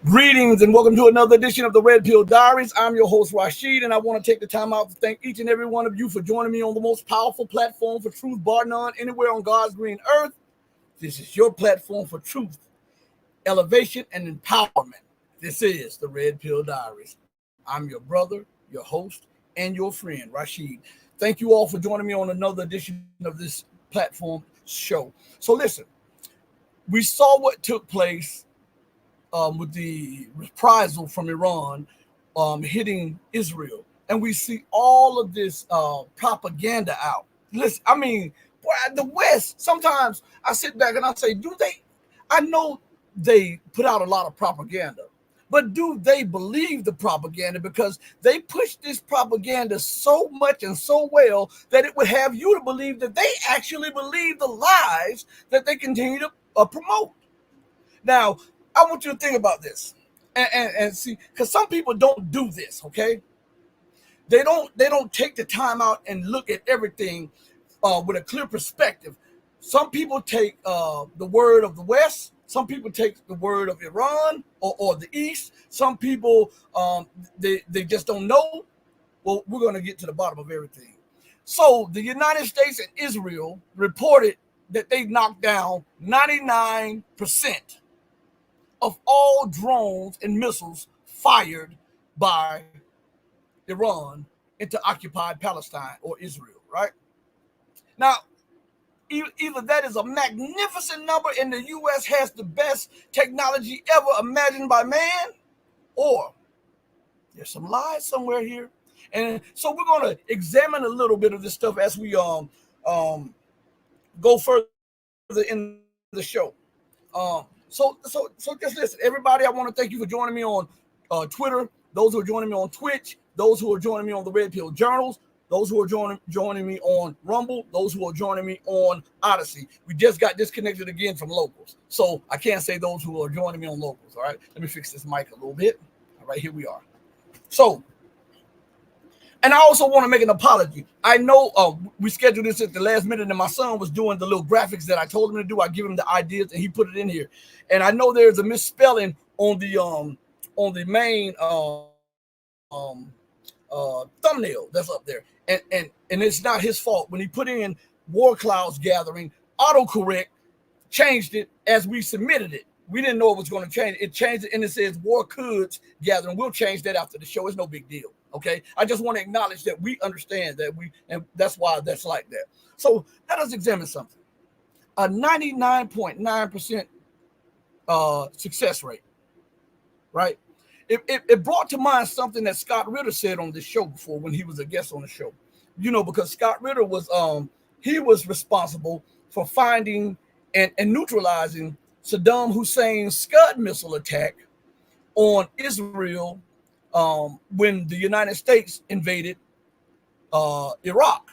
Greetings and welcome to another edition of the Red Pill Diaries. I'm your host, Rashid, and I want to take the time out to thank each and every one of you for joining me on the most powerful platform for truth, bar none, anywhere on God's green earth. This is your platform for truth, elevation, and empowerment. This is the Red Pill Diaries. I'm your brother, your host, and your friend, Rashid. Thank you all for joining me on another edition of this platform show. So listen, we saw what took place with the reprisal from Iran hitting Israel. And we see all of this propaganda out. Listen, I mean, the West, sometimes I sit back and I say, I know they put out a lot of propaganda, but do they believe the propaganda? Because they push this propaganda so much and so well that it would have you to believe that they actually believe the lies that they continue to promote. Now, I want you to think about this and see, because some people don't do this, okay? They don't take the time out and look at everything with a clear perspective. Some people take the word of the West. Some people take the word of Iran or the East. Some people, they just don't know. Well, we're going to get to the bottom of everything. So the United States and Israel reported that they knocked down 99% of all drones and missiles fired by Iran into occupied Palestine or Israel, right? Now, either that is a magnificent number and the U.S. has the best technology ever imagined by man, or there's some lies somewhere here. And so we're going to examine a little bit of this stuff as we go further in the show. So just listen, everybody. I want to thank you for joining me on Twitter. Those who are joining me on Twitch. Those who are joining me on the Red Pill Journals. Those who are joining me on Rumble. Those who are joining me on Odyssey. We just got disconnected again from locals, so I can't say those who are joining me on locals. All right, let me fix this mic a little bit. All right, here we are. So. And I also want to make an apology. I know we scheduled this at the last minute, and my son was doing the little graphics that I told him to do. I give him the ideas, and he put it in here. And I know there's a misspelling on the main thumbnail that's up there, and it's not his fault. When he put in War Clouds Gathering, autocorrect changed it as we submitted it. We didn't know it was going to change. It changed it, and it says War Clouds Gathering. We'll change that after the show. It's no big deal. Okay, I just want to acknowledge that we understand that and that's why that's like that. So let us examine something. A 99.9% success rate, right? It brought to mind something that Scott Ritter said on this show before when he was a guest on the show. You know, because Scott Ritter was he was responsible for finding and neutralizing Saddam Hussein's Scud missile attack on Israel when the United States invaded Iraq.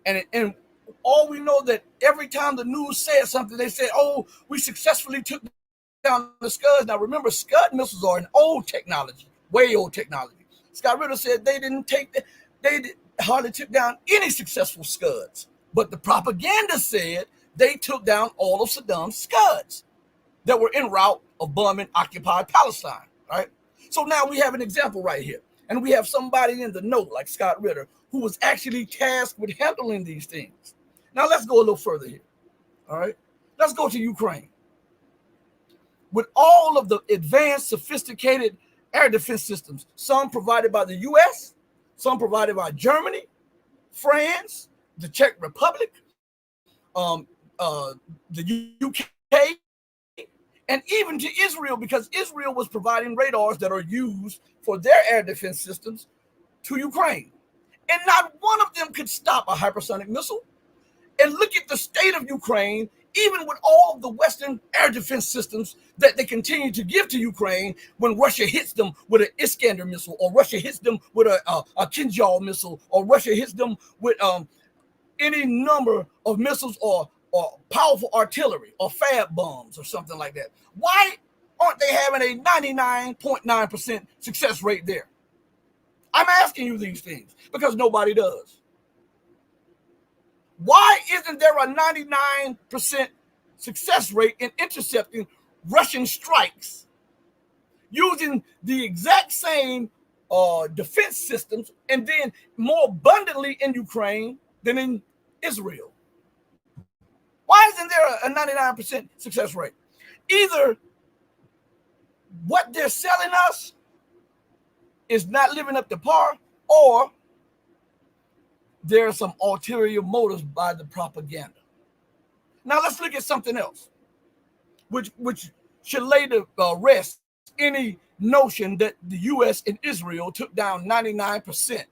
And all we know that every time the news said something, they said, oh, we successfully took down the Scuds. Now, remember, Scud missiles are an old technology, way old technology. Scott Ritter said they hardly took down any successful Scuds. But the propaganda said they took down all of Saddam's Scuds that were en route of bombing occupied Palestine, right? So now we have an example right here. And we have somebody in the know, like Scott Ritter, who was actually tasked with handling these things. Now let's go a little further here. All right. Let's go to Ukraine. With all of the advanced, sophisticated air defense systems, some provided by the US, some provided by Germany, France, the Czech Republic, the UK, and even to Israel, because Israel was providing radars that are used for their air defense systems to Ukraine. And not one of them could stop a hypersonic missile. And look at the state of Ukraine, even with all of the Western air defense systems that they continue to give to Ukraine, when Russia hits them with an Iskander missile, or Russia hits them with a Kinjal missile, or Russia hits them with any number of missiles or powerful artillery or fab bombs or something like that. Why aren't they having a 99.9% success rate there? I'm asking you these things because nobody does. Why isn't there a 99% success rate in intercepting Russian strikes using the exact same defense systems, and then more abundantly in Ukraine than in Israel. Why isn't there a 99% success rate? Either what they're selling us is not living up to par, or there are some ulterior motives by the propaganda. Now let's look at something else, which should lay to rest any notion that the U.S. and Israel took down 99%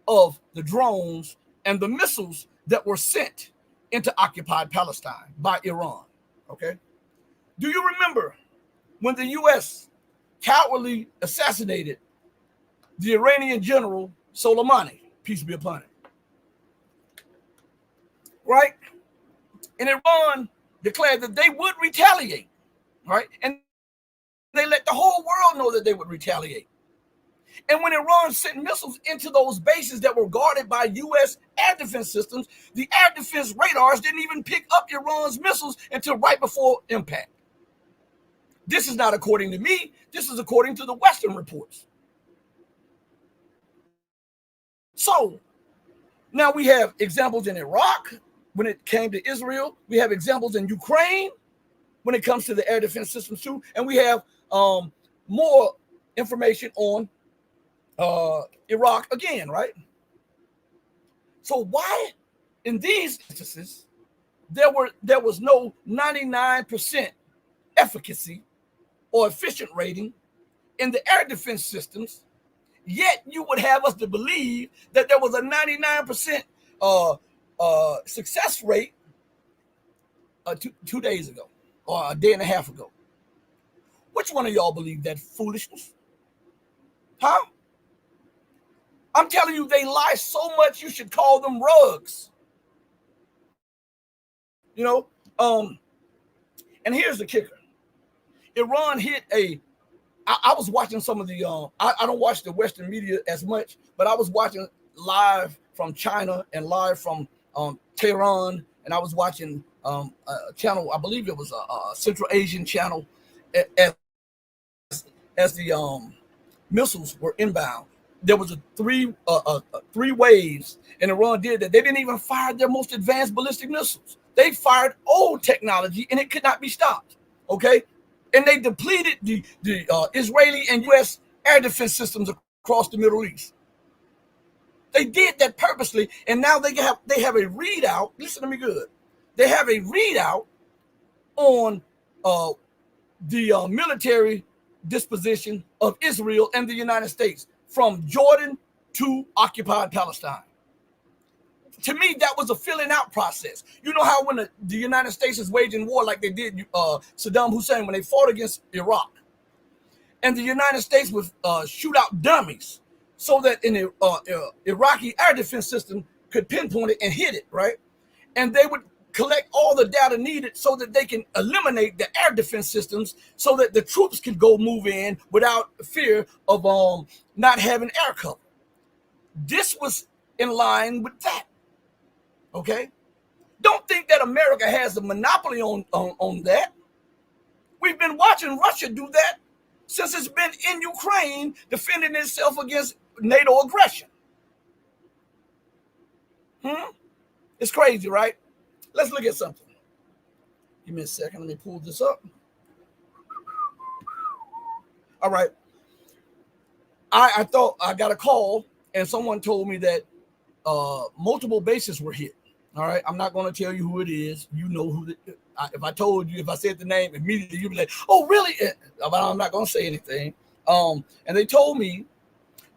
of the drones and the missiles that were sent into occupied Palestine by Iran. Okay? Do you remember when the U.S. cowardly assassinated the Iranian general Soleimani? Peace be upon him. Right? And Iran declared that they would retaliate. Right? And they let the whole world know that they would retaliate. And when Iran sent missiles into those bases that were guarded by U.S. air defense systems, the air defense radars didn't even pick up Iran's missiles until right before impact. This is not according to me. This is according to the Western reports. So now we have examples in Iraq when it came to Israel. We have examples in Ukraine when it comes to the air defense systems too. And we have more information on Iraq again, right? So why in these instances there was no 99% efficacy or efficient rating in the air defense systems, yet you would have us to believe that there was a 99% success rate 2 days ago or a day and a half ago? Which one of y'all believe that foolishness? Huh? I'm telling you, they lie so much you should call them rugs. You know, and here's the kicker. Iran hit I was watching some of the, I don't watch the Western media as much, but I was watching live from China and live from Tehran, and I was watching a channel, I believe it was a Central Asian channel, as the missiles were inbound. There was three waves, and Iran did that. They didn't even fire their most advanced ballistic missiles. They fired old technology, and it could not be stopped. Okay, and they depleted the Israeli and U.S. air defense systems across the Middle East. They did that purposely, and now they have a readout. Listen to me good. They have a readout on the military disposition of Israel and the United States from Jordan to occupied Palestine. To me, that was a filling out process. You know how when the United States is waging war like they did Saddam Hussein when they fought against Iraq, and the United States would shoot out dummies so that an Iraqi air defense system could pinpoint it and hit it, right? And they would collect all the data needed so that they can eliminate the air defense systems so that the troops could go move in without fear of not having air cover. This was in line with that. Okay? Don't think that America has a monopoly on that. We've been watching Russia do that since it's been in Ukraine defending itself against NATO aggression. It's crazy, right? Let's look at something. Give me a second. Let me pull this up. All right. I thought I got a call and someone told me that multiple bases were hit. All right. I'm not going to tell you who it is. You know who. If I said the name, immediately you'd be like, oh, really? But I'm not going to say anything. And they told me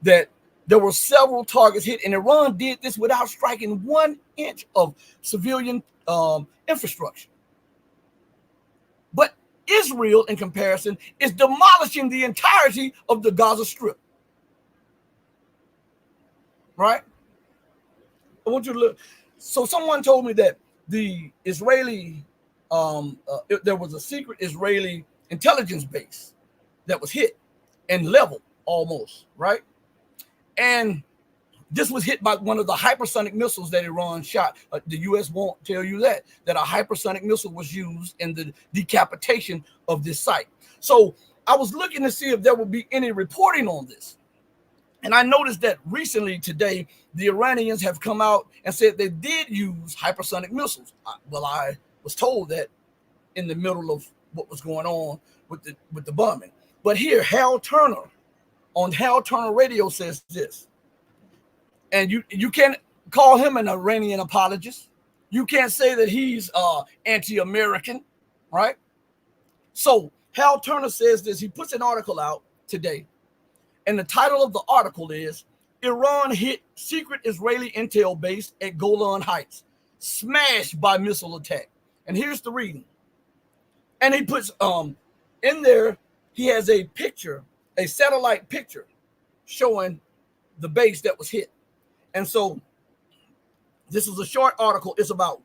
that there were several targets hit, and Iran did this without striking 1 inch of civilian infrastructure. But Israel, in comparison, is demolishing the entirety of the Gaza Strip. Right? I want you to look. So someone told me that the Israeli, there was a secret Israeli intelligence base that was hit and leveled almost, right? And this was hit by one of the hypersonic missiles that Iran shot. The U.S. won't tell you that a hypersonic missile was used in the decapitation of this site. So I was looking to see if there would be any reporting on this. And I noticed that recently today, the Iranians have come out and said they did use hypersonic missiles. Well, I was told that in the middle of what was going on with the bombing. But here, Hal Turner on Hal Turner radio says this. And you can't call him an Iranian apologist. You can't say that he's anti-American, right? So Hal Turner says this. He puts an article out today. And the title of the article is, Iran hit secret Israeli intel base at Golan Heights, smashed by missile attack. And here's the reading. And he puts in there, he has a picture, a satellite picture showing the base that was hit. And so this is a short article. It's about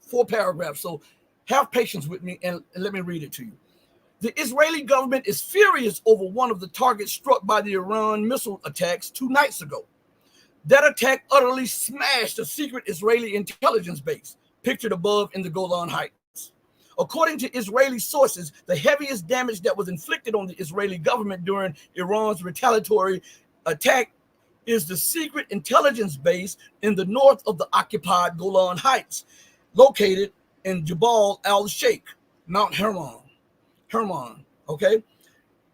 4 paragraphs. So have patience with me and let me read it to you. The Israeli government is furious over one of the targets struck by the Iran missile attacks 2 nights ago. That attack utterly smashed a secret Israeli intelligence base, pictured above in the Golan Heights. According to Israeli sources, the heaviest damage that was inflicted on the Israeli government during Iran's retaliatory attack is the secret intelligence base in the north of the occupied Golan Heights, located in Jabal al-Sheikh, Mount Hermon. Okay?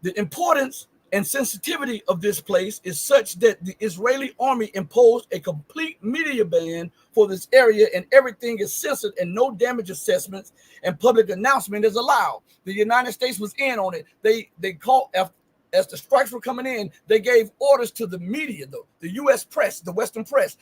The importance and sensitivity of this place is such that the Israeli army imposed a complete media ban for this area, and everything is censored and no damage assessments and public announcement is allowed. The United States was in on it. They called, as the strikes were coming in, they gave orders to the media, though, the U.S. press, the Western press,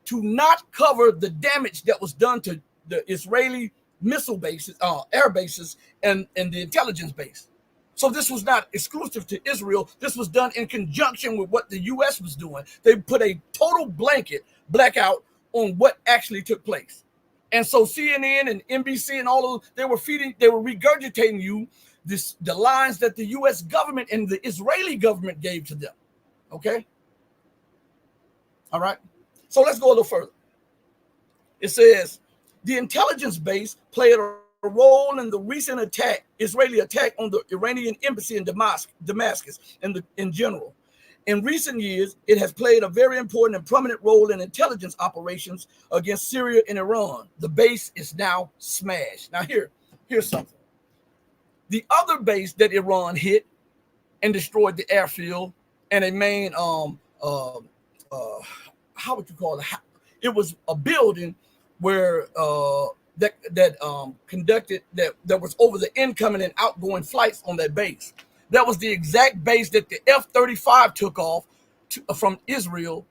to not cover the damage that was done to the Israeli missile bases, air bases, and the intelligence base. So this was not exclusive to Israel. This was done in conjunction with what the U.S. was doing. They put a total blackout on what actually took place. And so CNN and NBC and all of they were regurgitating you the lines that the U.S. government and the Israeli government gave to them. Okay? All right? So let's go a little further. It says, the intelligence base played a role in the recent Israeli attack on the Iranian embassy in Damascus in general. In recent years, it has played a very important and prominent role in intelligence operations against Syria and Iran. The base is now smashed. Now here's something. The other base that Iran hit and destroyed the airfield and a main how would you call it? It was a building where conducted that was over the incoming and outgoing flights on that base. That was the exact base that the F-35 took off from Israel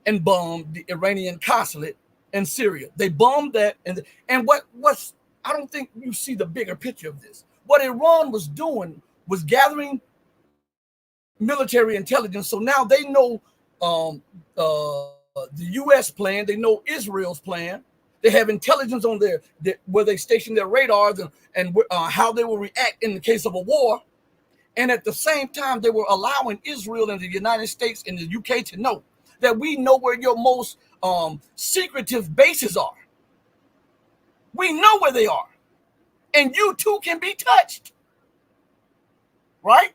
and bombed the Iranian consulate in Syria. They bombed that, and what's I don't think you see the bigger picture of this. What Iran was doing was gathering military intelligence. So now they know the U.S. plan, they know Israel's plan. They have intelligence on where they station their radars and how they will react in the case of a war. And at the same time, they were allowing Israel and the United States and the UK to know that we know where your most secretive bases are. We know where they are. And you too can be touched. Right?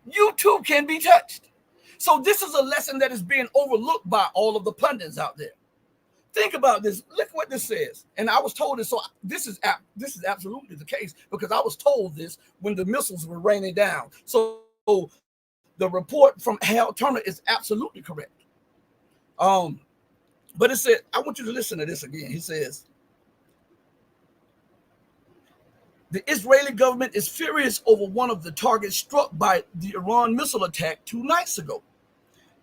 You too can be touched. So this is a lesson that is being overlooked by all of the pundits out there. Think about this. Look what this says. And I was told this. So this is absolutely the case because I was told this when the missiles were raining down. So the report from Hal Turner is absolutely correct. But it said, I want you to listen to this again. He says, the Israeli government is furious over one of the targets struck by the Iran missile attack 2 nights ago.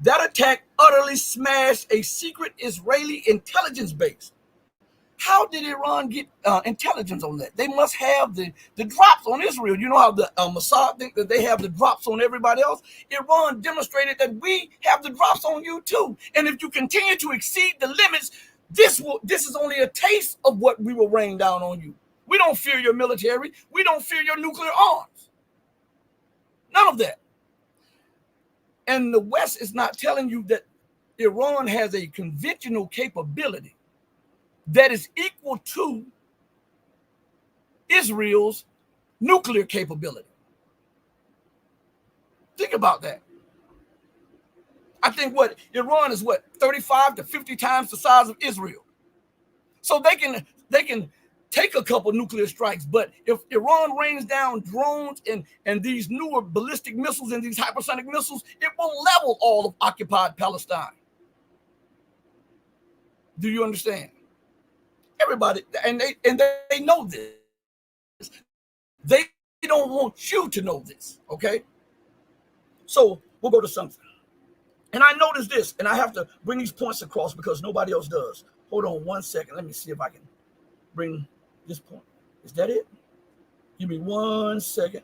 That attack utterly smashed a secret Israeli intelligence base. How did Iran get intelligence on that? They must have the drops on Israel. You know how the Mossad think that they have the drops on everybody else? Iran demonstrated that we have the drops on you too. And if you continue to exceed the limits, this is only a taste of what we will rain down on you. We don't fear your military. We don't fear your nuclear arms. None of that. And the West is not telling you that Iran has a conventional capability that is equal to Israel's nuclear capability. Think about that. I think Iran is 35 to 50 times the size of Israel. So they can take a couple nuclear strikes, but if Iran rains down drones and these newer ballistic missiles and these hypersonic missiles, it will level all of occupied Palestine. Do you understand? Everybody, and they know this. They don't want you to know this, okay? So we'll go to something. And I noticed this, and I have to bring these points across because nobody else does. Hold on 1 second. Let me see if I can bring this point. Is that it? Give me 1 second.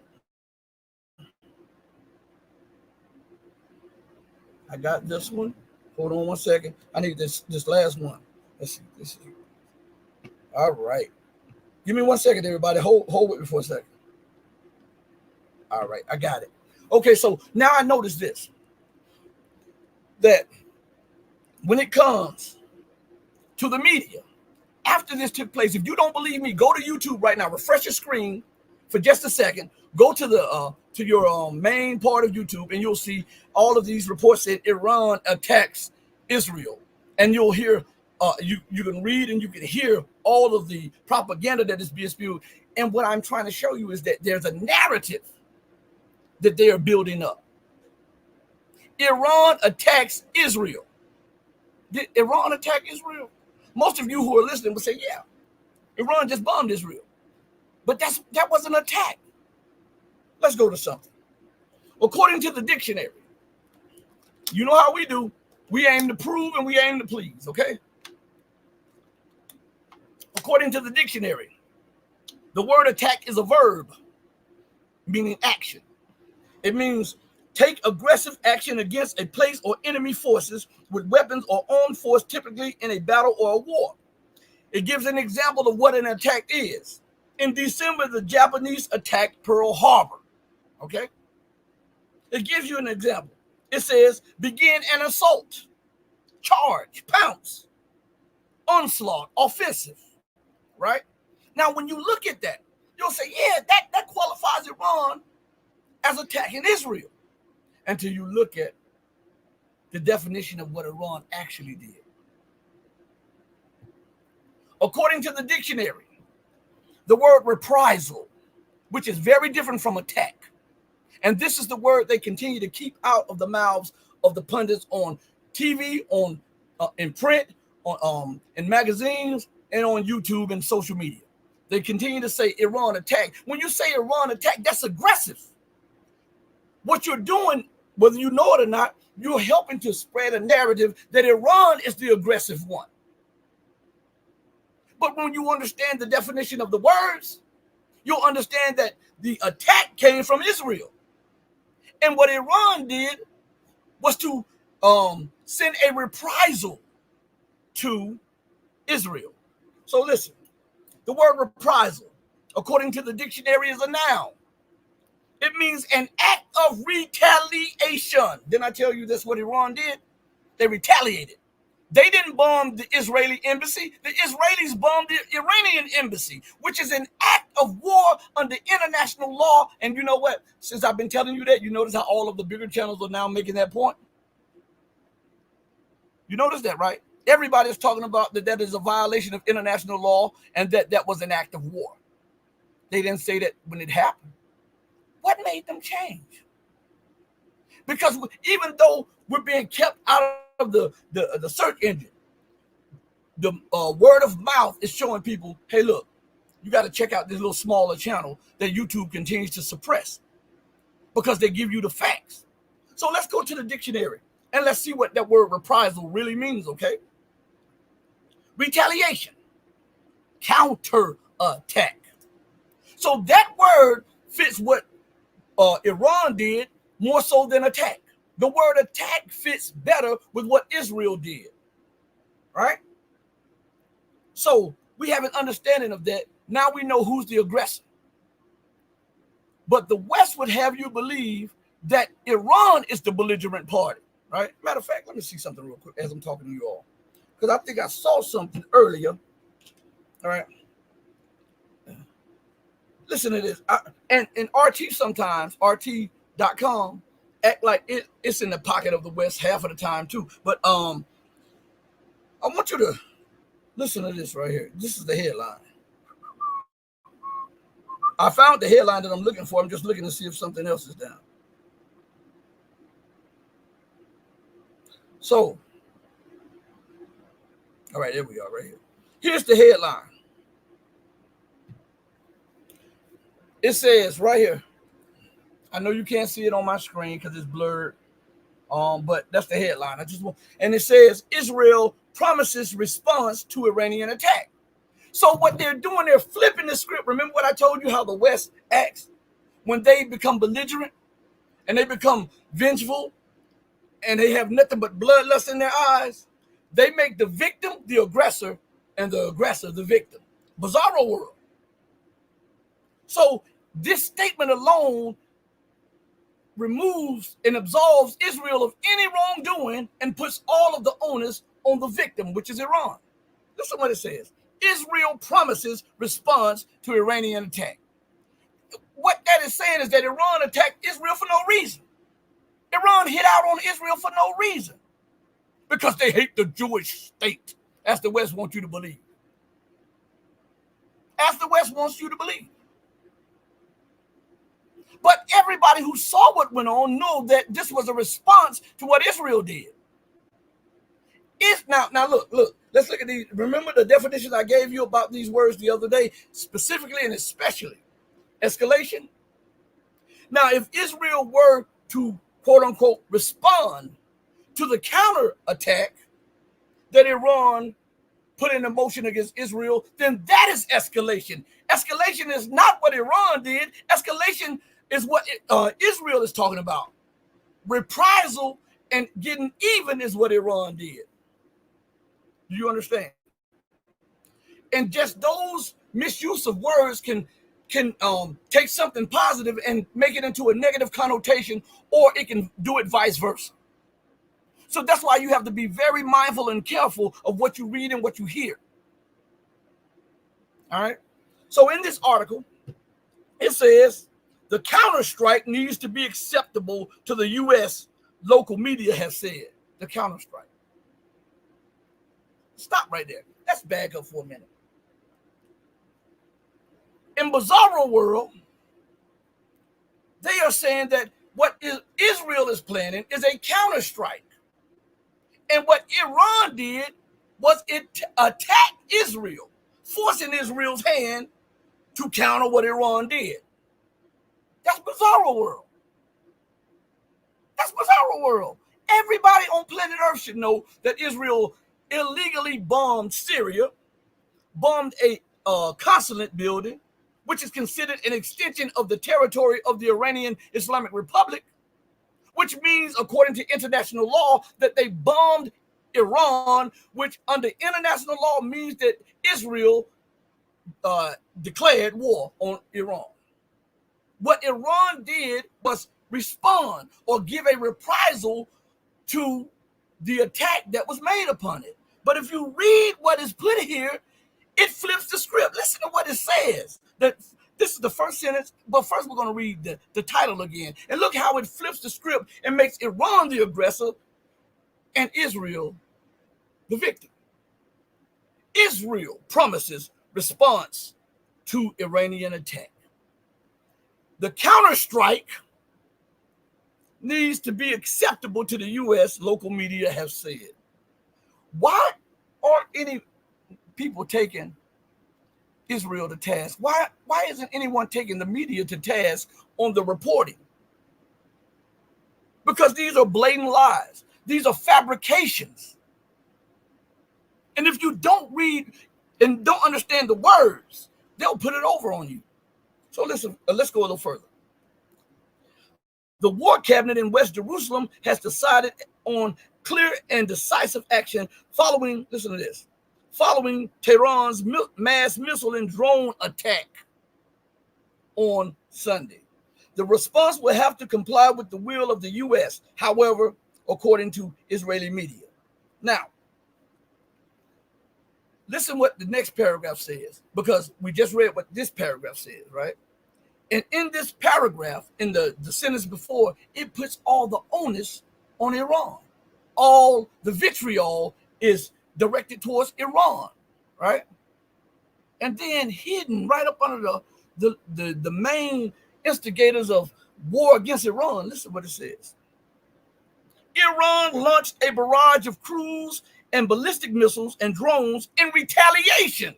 I got this one. Hold on 1 second. I need this last one. Let's see. This is all right. Give me 1 second, everybody. Hold with me for a second. All right, I got it. Okay, so now I notice this. That when it comes to the media, after this took place, if you don't believe me, go to YouTube right now. Refresh your screen for just a second. Go to your main part of YouTube, and you'll see all of these reports that Iran attacks Israel, and you'll hear. You can read and you can hear all of the propaganda that is being spewed. And what I'm trying to show you is that there's a narrative that they are building up. Iran attacks Israel. Did Iran attack Israel? Most of you who are listening will say, yeah, Iran just bombed Israel. But that was an attack. Let's go to something. According to the dictionary, you know how we do. We aim to prove and we aim to please, okay? According to the dictionary, the word attack is a verb, meaning action. It means take aggressive action against a place or enemy forces with weapons or armed force, typically in a battle or a war. It gives an example of what an attack is. In December, the Japanese attacked Pearl Harbor. Okay? It gives you an example. It says, begin an assault, charge, pounce, onslaught, offensive. Right? Now, when you look at that, you'll say, yeah, that qualifies Iran as attacking Israel. Until you look at the definition of what Iran actually did. According to the dictionary, the word reprisal, which is very different from attack, and this is the word they continue to keep out of the mouths of the pundits on TV, in print, in magazines, and on YouTube and social media. They continue to say Iran attack. When you say Iran attack, that's aggressive. What you're doing, whether you know it or not, you're helping to spread a narrative that Iran is the aggressive one. But when you understand the definition of the words, you'll understand that the attack came from Israel. And what Iran did was to send a reprisal to Israel. So listen, the word reprisal, according to the dictionary, is a noun. It means an act of retaliation. Didn't I tell you that's what Iran did? They retaliated. They didn't bomb the Israeli embassy. The Israelis bombed the Iranian embassy, which is an act of war under international law. And you know what? Since I've been telling you that, you notice how all of the bigger channels are now making that point? You notice that, right? Everybody's talking about that is a violation of international law and that was an act of war. They didn't say that when it happened. What made them change? Because even though we're being kept out of the search engine, the word of mouth is showing people, hey, look, you got to check out this little smaller channel that YouTube continues to suppress because they give you the facts. So let's go to the dictionary and let's see what that word reprisal really means, okay? Retaliation, counter-attack. So that word fits what Iran did more so than attack. The word attack fits better with what Israel did, right? So we have an understanding of that. Now we know who's the aggressor. But the West would have you believe that Iran is the belligerent party, right? Matter of fact, let me see something real quick as I'm talking to you all. Because I think I saw something earlier. All right. Listen to this. And RT sometimes, RT.com, act like it's in the pocket of the West half of the time too. But I want you to listen to this right here. This is the headline. I found the headline that I'm looking for. I'm just looking to see if something else is down. So, all right, there we are right here. Here's the headline. It says right here. I know you can't see it on my screen because it's blurred. But that's the headline. And it says Israel promises response to Iranian attack. So what they're doing, they're flipping the script. Remember what I told you how the West acts when they become belligerent and they become vengeful and they have nothing but bloodlust in their eyes? They make the victim the aggressor and the aggressor the victim. Bizarro world. So this statement alone removes and absolves Israel of any wrongdoing and puts all of the onus on the victim, which is Iran. Listen to what it says. Israel promises response to Iranian attack. What that is saying is that Iran attacked Israel for no reason. Iran hit out on Israel for no reason because they hate the Jewish state, as the West wants you to believe. As the West wants you to believe. But everybody who saw what went on know that this was a response to what Israel did. Now look, let's look at these. Remember the definitions I gave you about these words the other day, specifically and especially escalation. Now, if Israel were to quote unquote respond to the counterattack that Iran put in motion against Israel, then that is escalation. Escalation is not what Iran did. Escalation is what Israel is talking about. Reprisal and getting even is what Iran did. Do you understand? And just those misuse of words can take something positive and make it into a negative connotation, or it can do it vice versa. So that's why you have to be very mindful and careful of what you read and what you hear. All right. So in this article, it says the counterstrike needs to be acceptable to the U.S. Local media has said. The counterstrike. Stop right there. Let's back up for a minute. In Bizarro world, they are saying that what Israel is planning is a counterstrike. And what Iran did was it attacked Israel, forcing Israel's hand to counter what Iran did. That's Bizarro world. That's Bizarro world. Everybody on planet Earth should know that Israel illegally bombed Syria, bombed a consulate building, which is considered an extension of the territory of the Iranian Islamic Republic, which means, according to international law, that they bombed Iran, which under international law means that Israel declared war on Iran. What Iran did was respond or give a reprisal to the attack that was made upon it. But if you read what is put here, it flips the script. Listen to what it says. That this is the first sentence, but first we're going to read the title again. And look how it flips the script and makes Iran the aggressor and Israel the victim. Israel promises response to Iranian attack. The counterstrike needs to be acceptable to the U.S., local media have said. Why aren't any people taking Israel to task? Why isn't anyone taking the media to task on the reporting? Because these are blatant lies. These are fabrications. And if you don't read and don't understand the words, they'll put it over on you. So listen, let's go a little further. The war cabinet in West Jerusalem has decided on clear and decisive action following, listen to this, following Tehran's mass missile and drone attack on Sunday. The response will have to comply with the will of the U.S., however, according to Israeli media. Now, listen what the next paragraph says, because we just read what this paragraph says, right? And in this paragraph, in the sentence before, it puts all the onus on Iran. All the vitriol is directed towards Iran, right? And then hidden right up under the main instigators of war against Iran, listen what it says. Iran launched a barrage of cruise and ballistic missiles and drones in retaliation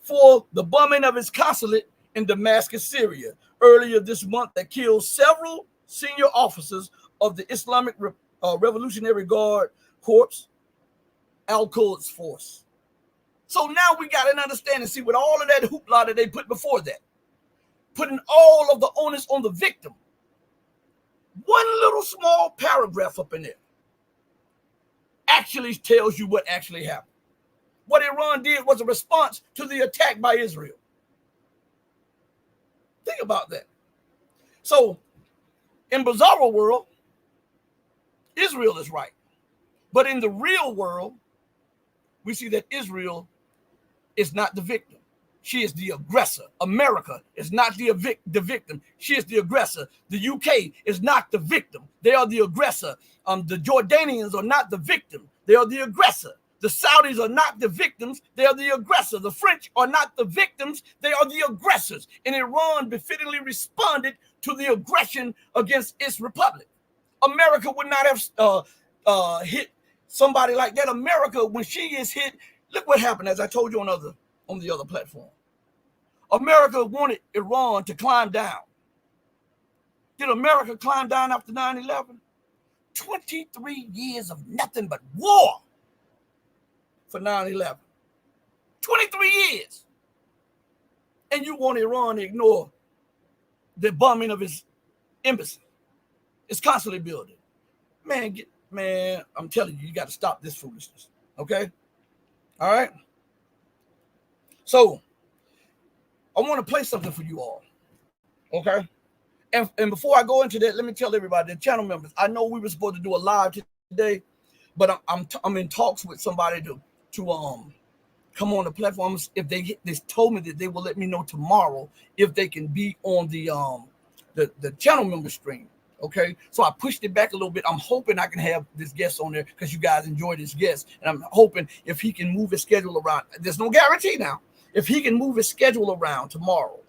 for the bombing of its consulate in Damascus, Syria, earlier this month that killed several senior officers of the Islamic Revolutionary Guard Corps, Al-Quds force. So now we got an understanding, see, with all of that hoopla that they put before that, putting all of the onus on the victim. One little small paragraph up in there actually tells you what actually happened. What Iran did was a response to the attack by Israel. Think about that. So, in bizarro world, Israel is right. But in the real world, we see that Israel is not the victim. She is the aggressor. America is not the victim. She is the aggressor. The UK is not the victim. They are the aggressor. The Jordanians are not the victim. They are the aggressor. The Saudis are not the victims. They are the aggressor. The French are not the victims. They are the aggressors. And Iran befittingly responded to the aggression against its republic. America would not have hit somebody like that. America, when she is hit, look what happened, as I told you on the other platform. America wanted Iran to climb down. Did America climb down after 9/11? 23 years of nothing but war for 9/11. 23 years. And you want Iran to ignore the bombing of its embassy, its consulate building. Man, I'm telling you, you got to stop this foolishness. Okay? All right? So, I want to play something for you all. Okay? And before I go into that, let me tell everybody, the channel members, I know we were supposed to do a live today, but I'm in talks with somebody to come on the platform. If they told me that they will let me know tomorrow if they can be on the channel member stream. Okay, so I pushed it back a little bit. I'm hoping I can have this guest on there because you guys enjoy this guest, and I'm hoping if he can move his schedule around. There's no guarantee now. If he can move his schedule around tomorrow,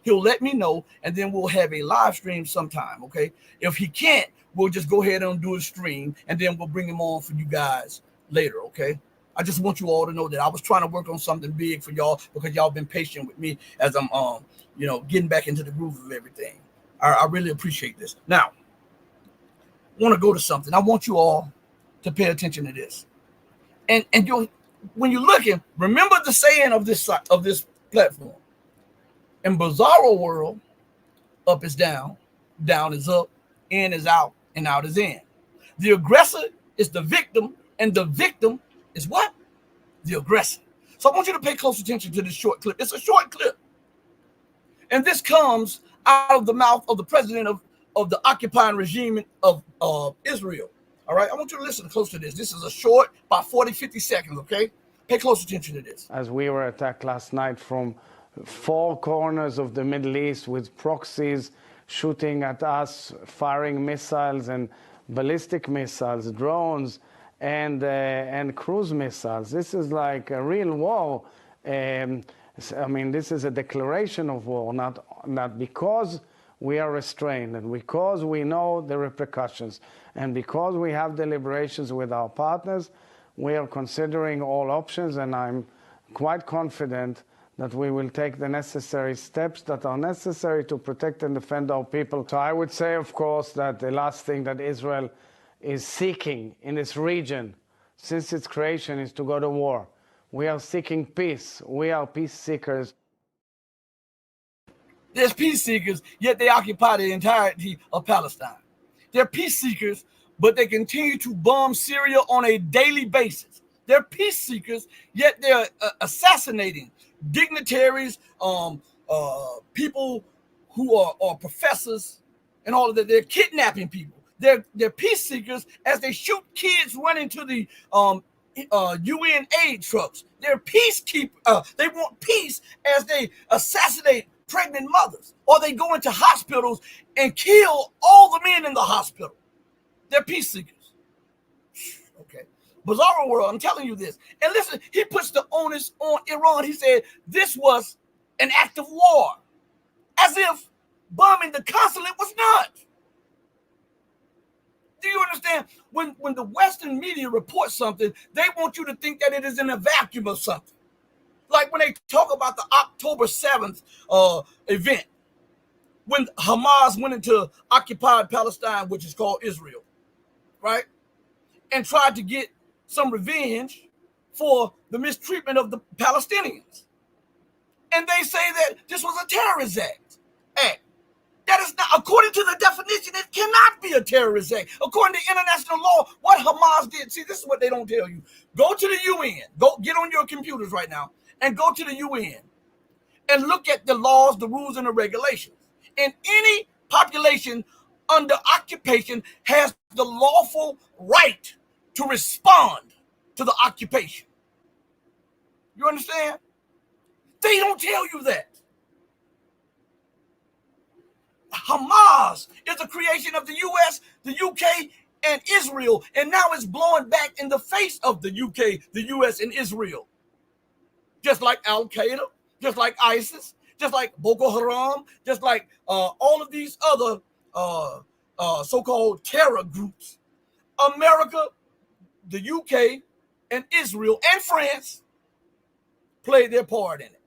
he'll let me know, and then we'll have a live stream sometime. Okay, if he can't, we'll just go ahead and do a stream, and then we'll bring him on for you guys later. Okay. I just want you all to know that I was trying to work on something big for y'all because y'all been patient with me as I'm, getting back into the groove of everything. I really appreciate this. Now, I want to go to something. I want you all to pay attention to this. And when you're looking, remember the saying of this platform. In bizarro world, up is down is up, in is out, and out is in. The aggressor is the victim, and the victim is what? The aggressor. So I want you to pay close attention to this short clip. It's a short clip. And this comes out of the mouth of the president of the occupying regime of Israel. All right, I want you to listen close to this. This is a short, about 40, 50 seconds, okay? Pay close attention to this. As we were attacked last night from four corners of the Middle East with proxies shooting at us, firing missiles and ballistic missiles, drones, and cruise missiles. This is like a real war. This is a declaration of war, not because we are restrained and because we know the repercussions and because we have deliberations with our partners. We are considering all options, and I'm quite confident that we will take the necessary steps that are necessary to protect and defend our people. So I would say, of course, that the last thing that Israel is seeking in this region since its creation is to go to war. We are seeking peace. We are peace seekers. There's peace seekers, yet they occupy the entirety of Palestine. They're peace seekers, but they continue to bomb Syria on a daily basis. They're peace seekers, yet they're assassinating dignitaries, people who are professors, and all of that. They're kidnapping people. They're peace seekers as they shoot kids running to the UN aid trucks. They're peacekeepers. They want peace as they assassinate pregnant mothers, or they go into hospitals and kill all the men in the hospital. They're peace seekers. Okay. Bizarro world, I'm telling you this. And listen, he puts the onus on Iran. He said this was an act of war, as if bombing the consulate was not. Do you understand? When the Western media reports something, they want you to think that it is in a vacuum of something. Like when they talk about the October 7th event, when Hamas went into occupied Palestine, which is called Israel, right? And tried to get some revenge for the mistreatment of the Palestinians. And they say that this was a terrorist act. That is not, according to the definition, it cannot be a terrorist act. According to international law, what Hamas did, see, this is what they don't tell you. Go to the UN, go get on your computers right now, and go to the UN and look at the laws, the rules, and the regulations. And any population under occupation has the lawful right to respond to the occupation. You understand? They don't tell you that. Hamas is a creation of the US, the UK, and Israel, and now it's blowing back in the face of the UK, the US, and Israel. Just like Al-Qaeda, just like ISIS, just like Boko Haram, just like all of these other so-called terror groups. America, the UK, and Israel, and France played their part in it.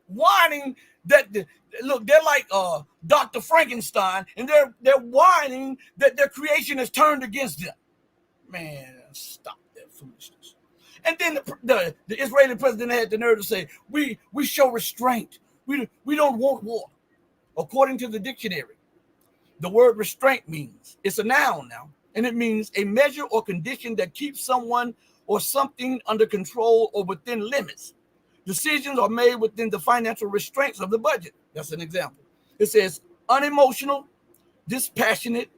Whining that, look, they're like Dr. Frankenstein, and they're whining that their creation is turned against them. Man, stop that foolishness. And then the Israeli president had the nerve to say, we show restraint. We don't want war. According to the dictionary, the word restraint means, it's a noun now, and it means a measure or condition that keeps someone or something under control or within limits. Decisions are made within the financial restraints of the budget. That's an example. It says unemotional, dispassionate,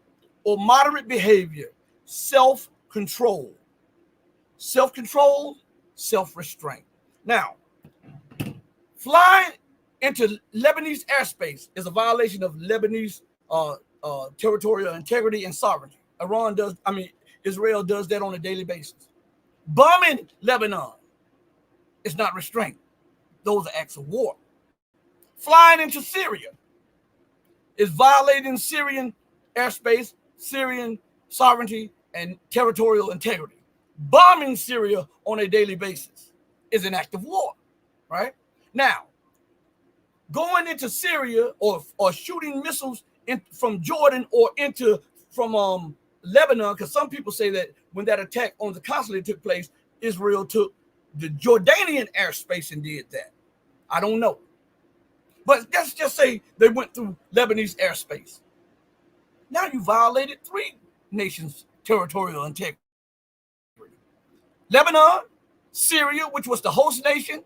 or moderate behavior, self-control. Self-control, self-restraint. Now, flying into Lebanese airspace is a violation of Lebanese territorial integrity and sovereignty. Israel does that on a daily basis. Bombing Lebanon is not restraint. Those are acts of war. Flying into Syria is violating Syrian airspace, Syrian sovereignty, and territorial integrity. Bombing Syria on a daily basis is an act of war, right? Now, going into Syria or shooting missiles from Jordan or from Lebanon, because some people say that when that attack on the consulate took place, Israel took the Jordanian airspace and did that. I don't know. But let's just say they went through Lebanese airspace. Now you violated three nations' territorial integrity. Lebanon, Syria, which was the host nation,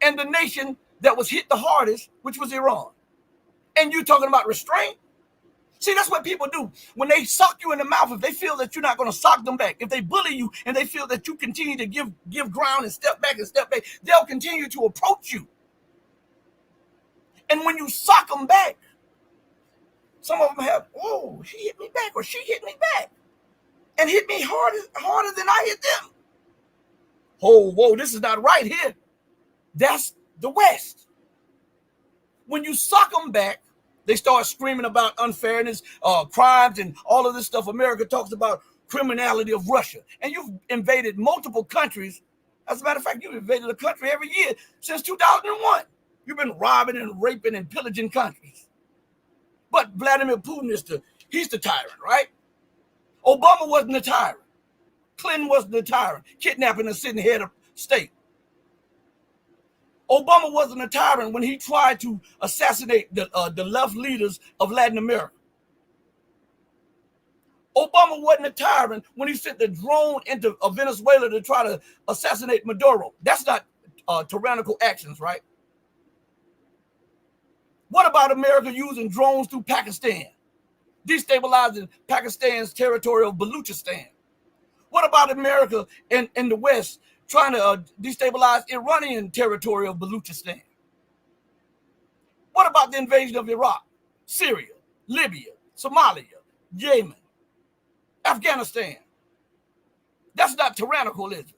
and the nation that was hit the hardest, which was Iran. And you talking about restraint? See, that's what people do. When they sock you in the mouth, if they feel that you're not going to sock them back, if they bully you and they feel that you continue to give ground and step back, they'll continue to approach you. And when you sock them back, some of them have, oh, he hit me back or she hit me back and hit me harder than I hit them. Oh, whoa, this is not right here. That's the West. When you sock them back, they start screaming about unfairness, crimes, and all of this stuff. America talks about criminality of Russia. And you've invaded multiple countries. As a matter of fact, you've invaded a country every year since 2001. You've been robbing and raping and pillaging countries. But Vladimir Putin he's the tyrant, right? Obama wasn't the tyrant. Clinton wasn't the tyrant, kidnapping a sitting head of state. Obama wasn't a tyrant when he tried to assassinate the left leaders of Latin America. Obama wasn't a tyrant when he sent the drone into Venezuela to try to assassinate Maduro. That's not tyrannical actions, right? What about America using drones through Pakistan, destabilizing Pakistan's territorial Baluchistan? What about America and the West trying to destabilize Iranian territory of Baluchistan? What about the invasion of Iraq, Syria, Libya, Somalia, Yemen, Afghanistan? That's not tyrannical, is it?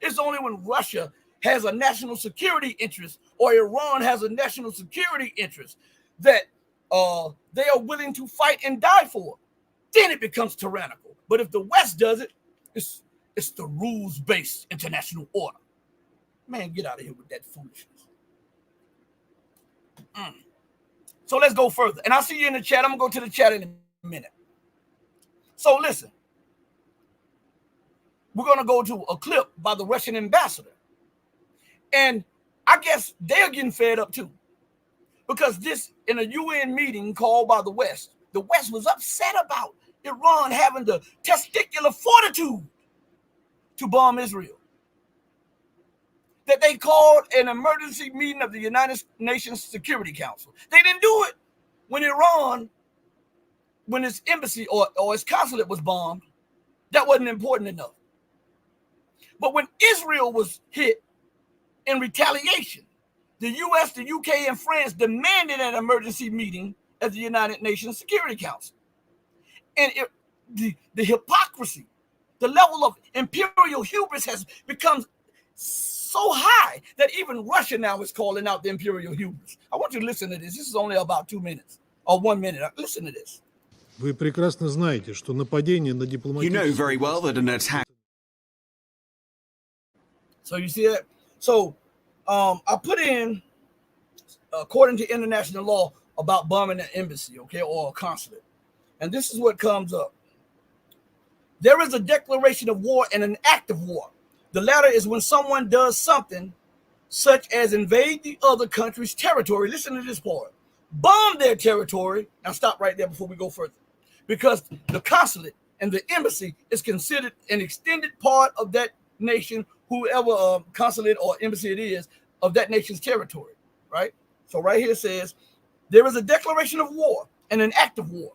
It's only when Russia has a national security interest or Iran has a national security interest that they are willing to fight and die for. Then it becomes tyrannical. But if the West does it, it's the rules-based international order. Man, get out of here with that foolishness. So let's go further. And I'll see you in the chat. I'm going to go to the chat in a minute. So listen. We're going to go to a clip by the Russian ambassador. And I guess they're getting fed up too. Because this, in a UN meeting called by the West was upset about Iran having the testicular fortitude to bomb Israel. That they called an emergency meeting of the United Nations Security Council. They didn't do it when Iran, when its embassy or its consulate was bombed. That wasn't important enough. But when Israel was hit in retaliation, the US, the UK, and France demanded an emergency meeting at the United Nations Security Council. And the hypocrisy, the level of imperial hubris has become so high that even Russia now is calling out the imperial hubris. I want you to listen to this. This is only about 2 minutes or 1 minute. Listen to this. Вы прекрасно знаете, что нападение на дипломатические... You know very well that an attack... So you see that? So I put in, according to international law, about bombing an embassy, okay, or a consulate. And this is what comes up. There is a declaration of war and an act of war. The latter is when someone does something such as invade the other country's territory. Listen to this part. Bomb their territory. Now stop right there before we go further. Because the consulate and the embassy is considered an extended part of that nation, whoever consulate or embassy it is, of that nation's territory, right? So right here it says, there is a declaration of war and an act of war.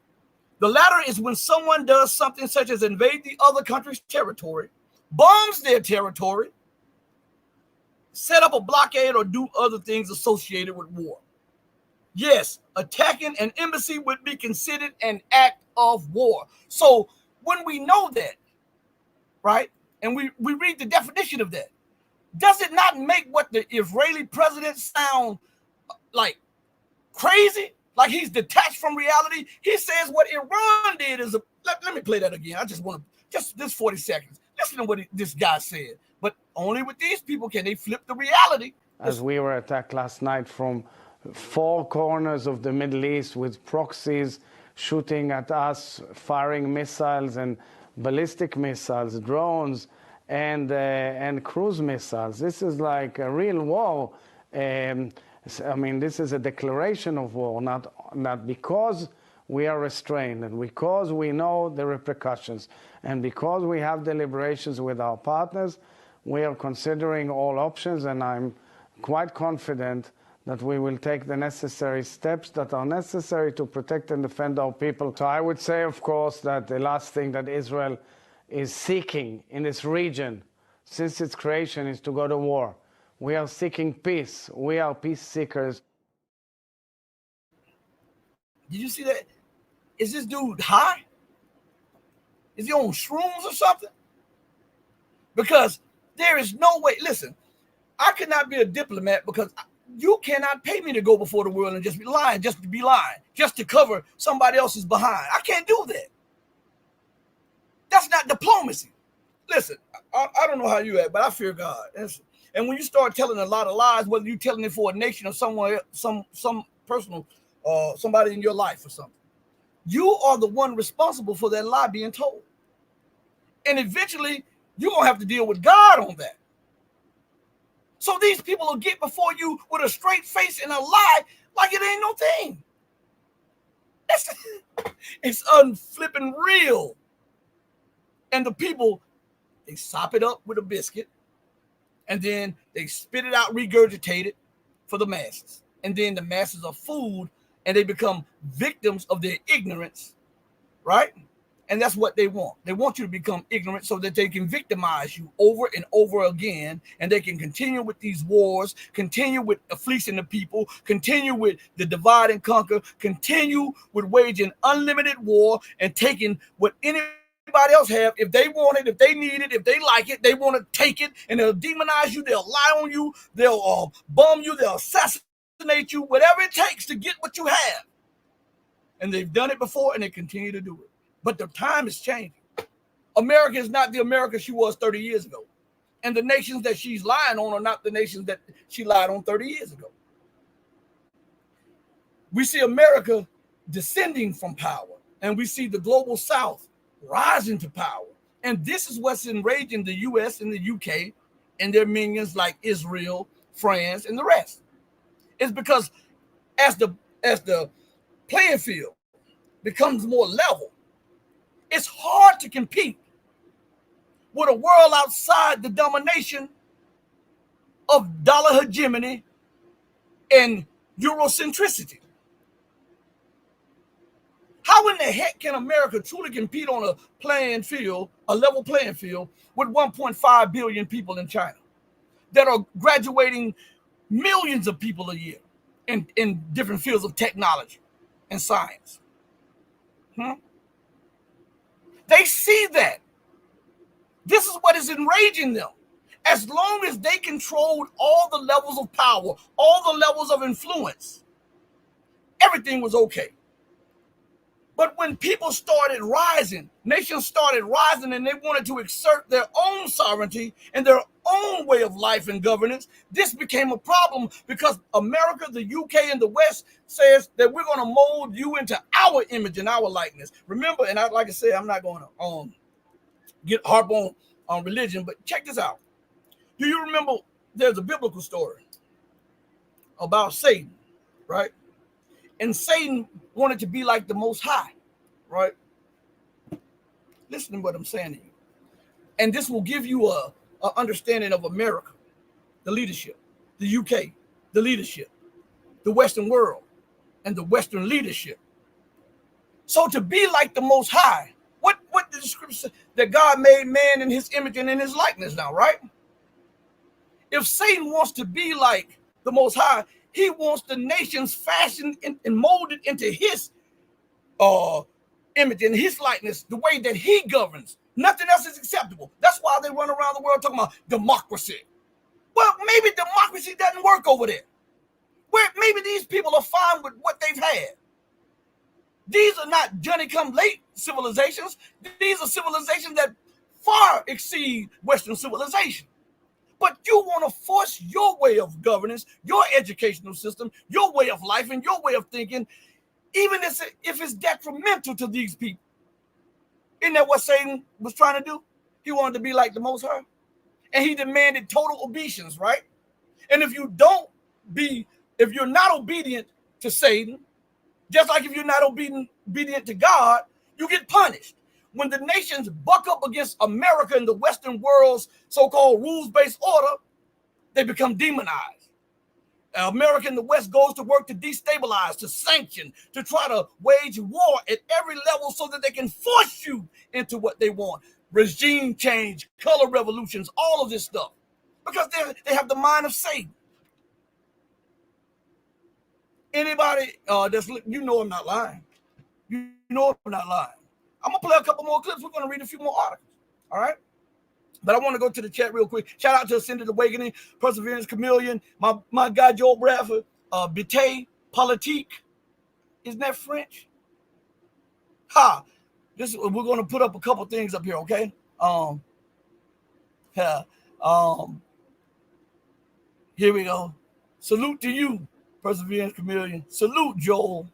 The latter is when someone does something such as invade the other country's territory, bombs their territory, set up a blockade, or do other things associated with war. Yes, attacking an embassy would be considered an act of war. So when we know that, right, and we read the definition of that, does it not make what the Israeli president sound like crazy? Like he's detached from reality? He says what Iran did is let me play that again. I just want to, just this 40 seconds. Listen to what this guy said. But only with these people can they flip the reality. As we were attacked last night from 4 corners of the Middle East with proxies shooting at us, firing missiles and ballistic missiles, drones, and cruise missiles. This is like a real war. I mean, this is a declaration of war, not because we are restrained and because we know the repercussions and because we have deliberations with our partners. We are considering all options, and I'm quite confident that we will take the necessary steps that are necessary to protect and defend our people. So I would say, of course, that the last thing that Israel is seeking in this region since its creation is to go to war. We are seeking peace. We are peace seekers. Did you see that? Is this dude high? Is he on shrooms or something? Because there is no way. Listen, I could not be a diplomat because you cannot pay me to go before the world and just be lying, just to cover somebody else's behind. I can't do that. That's not diplomacy. Listen, I don't know how you act, but I fear God. And when you start telling a lot of lies, whether you're telling it for a nation or someone, some personal, somebody in your life or something, you are the one responsible for that lie being told. And eventually, you're going to have to deal with God on that. So these people will get before you with a straight face and a lie like it ain't no thing. It's unflipping real. And the people, they sop it up with a biscuit, and then they spit it out, regurgitate it for the masses. And then the masses are fooled, and they become victims of their ignorance, right? And that's what they want. They want you to become ignorant so that they can victimize you over and over again. And they can continue with these wars, continue with fleecing the people, continue with the divide and conquer, continue with waging unlimited war and taking what anybody else have. If they want it, if they need it, if they like it, they want to take it, and they'll demonize you, they'll lie on you, they'll bomb you, they'll assassinate you, whatever it takes to get what you have. And they've done it before, and they continue to do it. But the time is changing. America is not the America she was 30 years ago. And the nations that she's lying on are not the nations that she lied on 30 years ago. We see America descending from power, and we see the global South rising to power. And this is what's enraging the US and the UK and their minions like Israel, France, and the rest. It's because as the playing field becomes more level, it's hard to compete with a world outside the domination of dollar hegemony and Eurocentricity. How in the heck can America truly compete on a playing field, a level playing field, with 1.5 billion people in China that are graduating millions of people a year in different fields of technology and science? They see that. This is what is enraging them. As long as they controlled all the levels of power, all the levels of influence, everything was okay. But when people started rising, nations started rising, and they wanted to exert their own sovereignty and their own way of life and governance, this became a problem because America, the UK, and the West says that we're going to mold you into our image and our likeness. Remember, and like I said, I'm not going to get harp on religion, but check this out. Do you remember there's a biblical story about Satan, right? And Satan wanted to be like the Most High, right? Listen to what I'm saying to you. And this will give you a understanding of America, the leadership, the UK, the leadership, the Western world, and the Western leadership. So to be like the Most High, what did the scripture say? That God made man in his image and in his likeness now, right? If Satan wants to be like the Most High, he wants the nations fashioned and molded into his image and his likeness, the way that he governs. Nothing else is acceptable. That's why they run around the world talking about democracy. Well, maybe democracy doesn't work over there. Where maybe these people are fine with what they've had. These are not Johnny-come-late civilizations. These are civilizations that far exceed Western civilization. But you want to force your way of governance, your educational system, your way of life, and your way of thinking, even if it's detrimental to these people. Isn't that what Satan was trying to do? He wanted to be like the Most High. And he demanded total obeisance, right? And if you're not obedient to Satan, just like if you're not obedient to God, you get punished. When the nations buck up against America and the Western world's so-called rules-based order, they become demonized. America and the West goes to work to destabilize, to sanction, to try to wage war at every level so that they can force you into what they want. Regime change, color revolutions, all of this stuff. Because they have the mind of Satan. Anybody you know I'm not lying. You know I'm not lying. I'm going to play a couple more clips. We're going to read a few more articles. All right? But I want to go to the chat real quick. Shout out to Ascended Awakening, Perseverance Chameleon, my guy Joel Bradford, Bite, Politique. Isn't that French? We're going to put up a couple things up here, okay? Here we go. Salute to you, Perseverance Chameleon. Salute, Joel.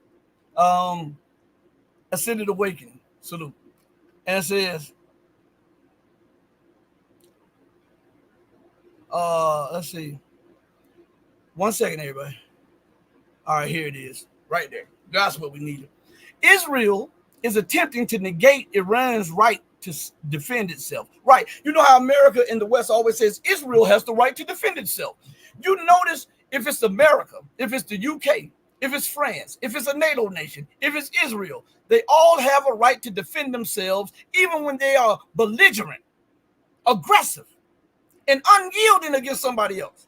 Ascended Awakening. Salute. And it says, let's see. 1 second, everybody. All right, here it is. Right there. That's what we needed. Israel is attempting to negate Iran's right to defend itself. Right. You know how America and the West always says Israel has the right to defend itself. You notice if it's America, if it's the UK, if it's France, if it's a NATO nation, if it's Israel, they all have a right to defend themselves, even when they are belligerent, aggressive, and unyielding against somebody else.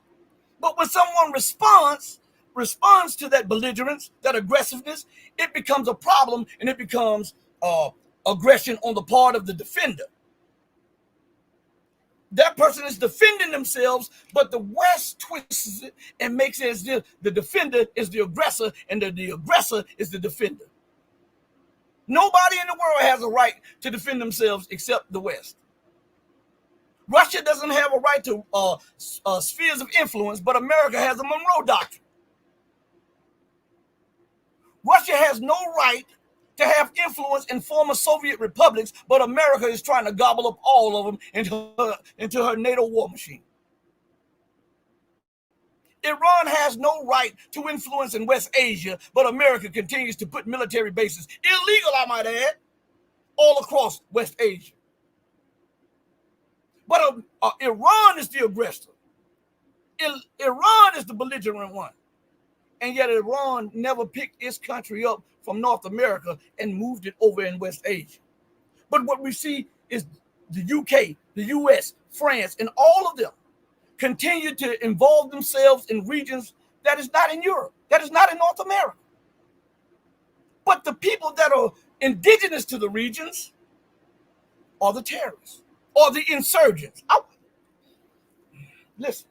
But when someone responds to that belligerence, that aggressiveness, it becomes a problem, and it becomes aggression on the part of the defender. That person is defending themselves, but the West twists it and makes it as if the defender is the aggressor and the aggressor is the defender. Nobody in the world has a right to defend themselves except the West. Russia doesn't have a right to spheres of influence, but America has a Monroe Doctrine. Russia has no right to have influence in former Soviet republics, but America is trying to gobble up all of them into her NATO war machine. Iran has no right to influence in West Asia, but America continues to put military bases, illegal I might add, all across West Asia. But Iran is the aggressor. Iran is the belligerent one. And yet Iran never picked its country up from North America and moved it over in West Asia. But what we see is the UK, the US, France, and all of them continue to involve themselves in regions that is not in Europe, that is not in North America. But the people that are indigenous to the regions are the terrorists or the insurgents. Listen.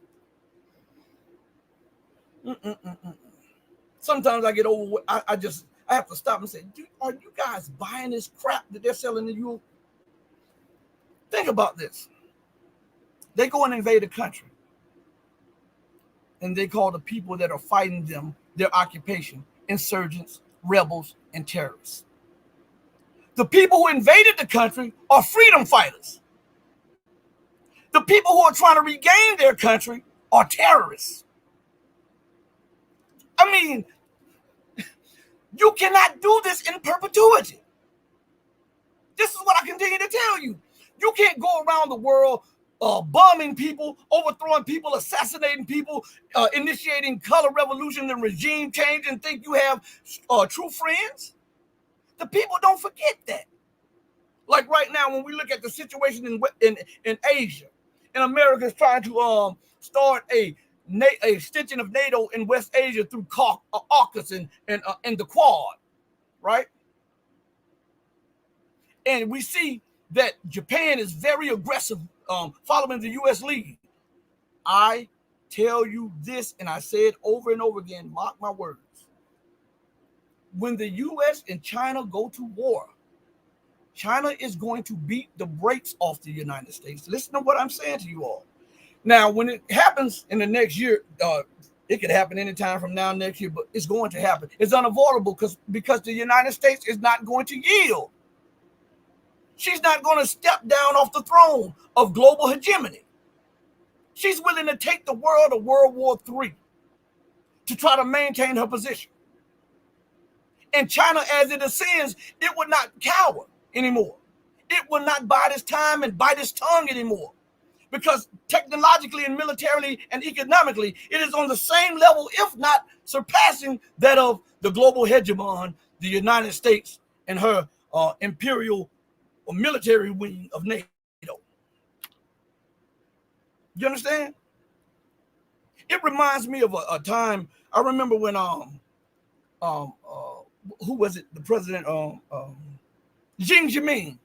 Sometimes I get over. I have to stop and say, are you guys buying this crap that they're selling to you? Think about this. They go and invade a country, and they call the people that are fighting them, their occupation, insurgents, rebels, and terrorists. The people who invaded the country are freedom fighters. The people who are trying to regain their country are terrorists. I mean, you cannot do this in perpetuity. This is what I continue to tell you. You can't go around the world bombing people, overthrowing people, assassinating people, initiating color revolution and regime change and think you have true friends. The people don't forget that. Like right now, when we look at the situation in Asia, and America is trying to start a extension of NATO in West Asia through AUKUS and the Quad, right? And we see that Japan is very aggressive, following the U.S. lead. I tell you this, and I say it over and over again, mark my words. When the U.S. and China go to war, China is going to beat the brakes off the United States. Listen to what I'm saying to you all. Now, when it happens in the next year, it could happen anytime from now next year, but it's going to happen. It's unavoidable because the United States is not going to yield. She's not going to step down off the throne of global hegemony. She's willing to take the world to World War III to try to maintain her position. And China, as it ascends, it would not cower anymore. It will not bide its time and bite its tongue anymore. Because technologically and militarily and economically, it is on the same level, if not surpassing that of the global hegemon, the United States, and her imperial or military wing of NATO. You understand? It reminds me of a time. I remember when who was it? The president Xi Jinping.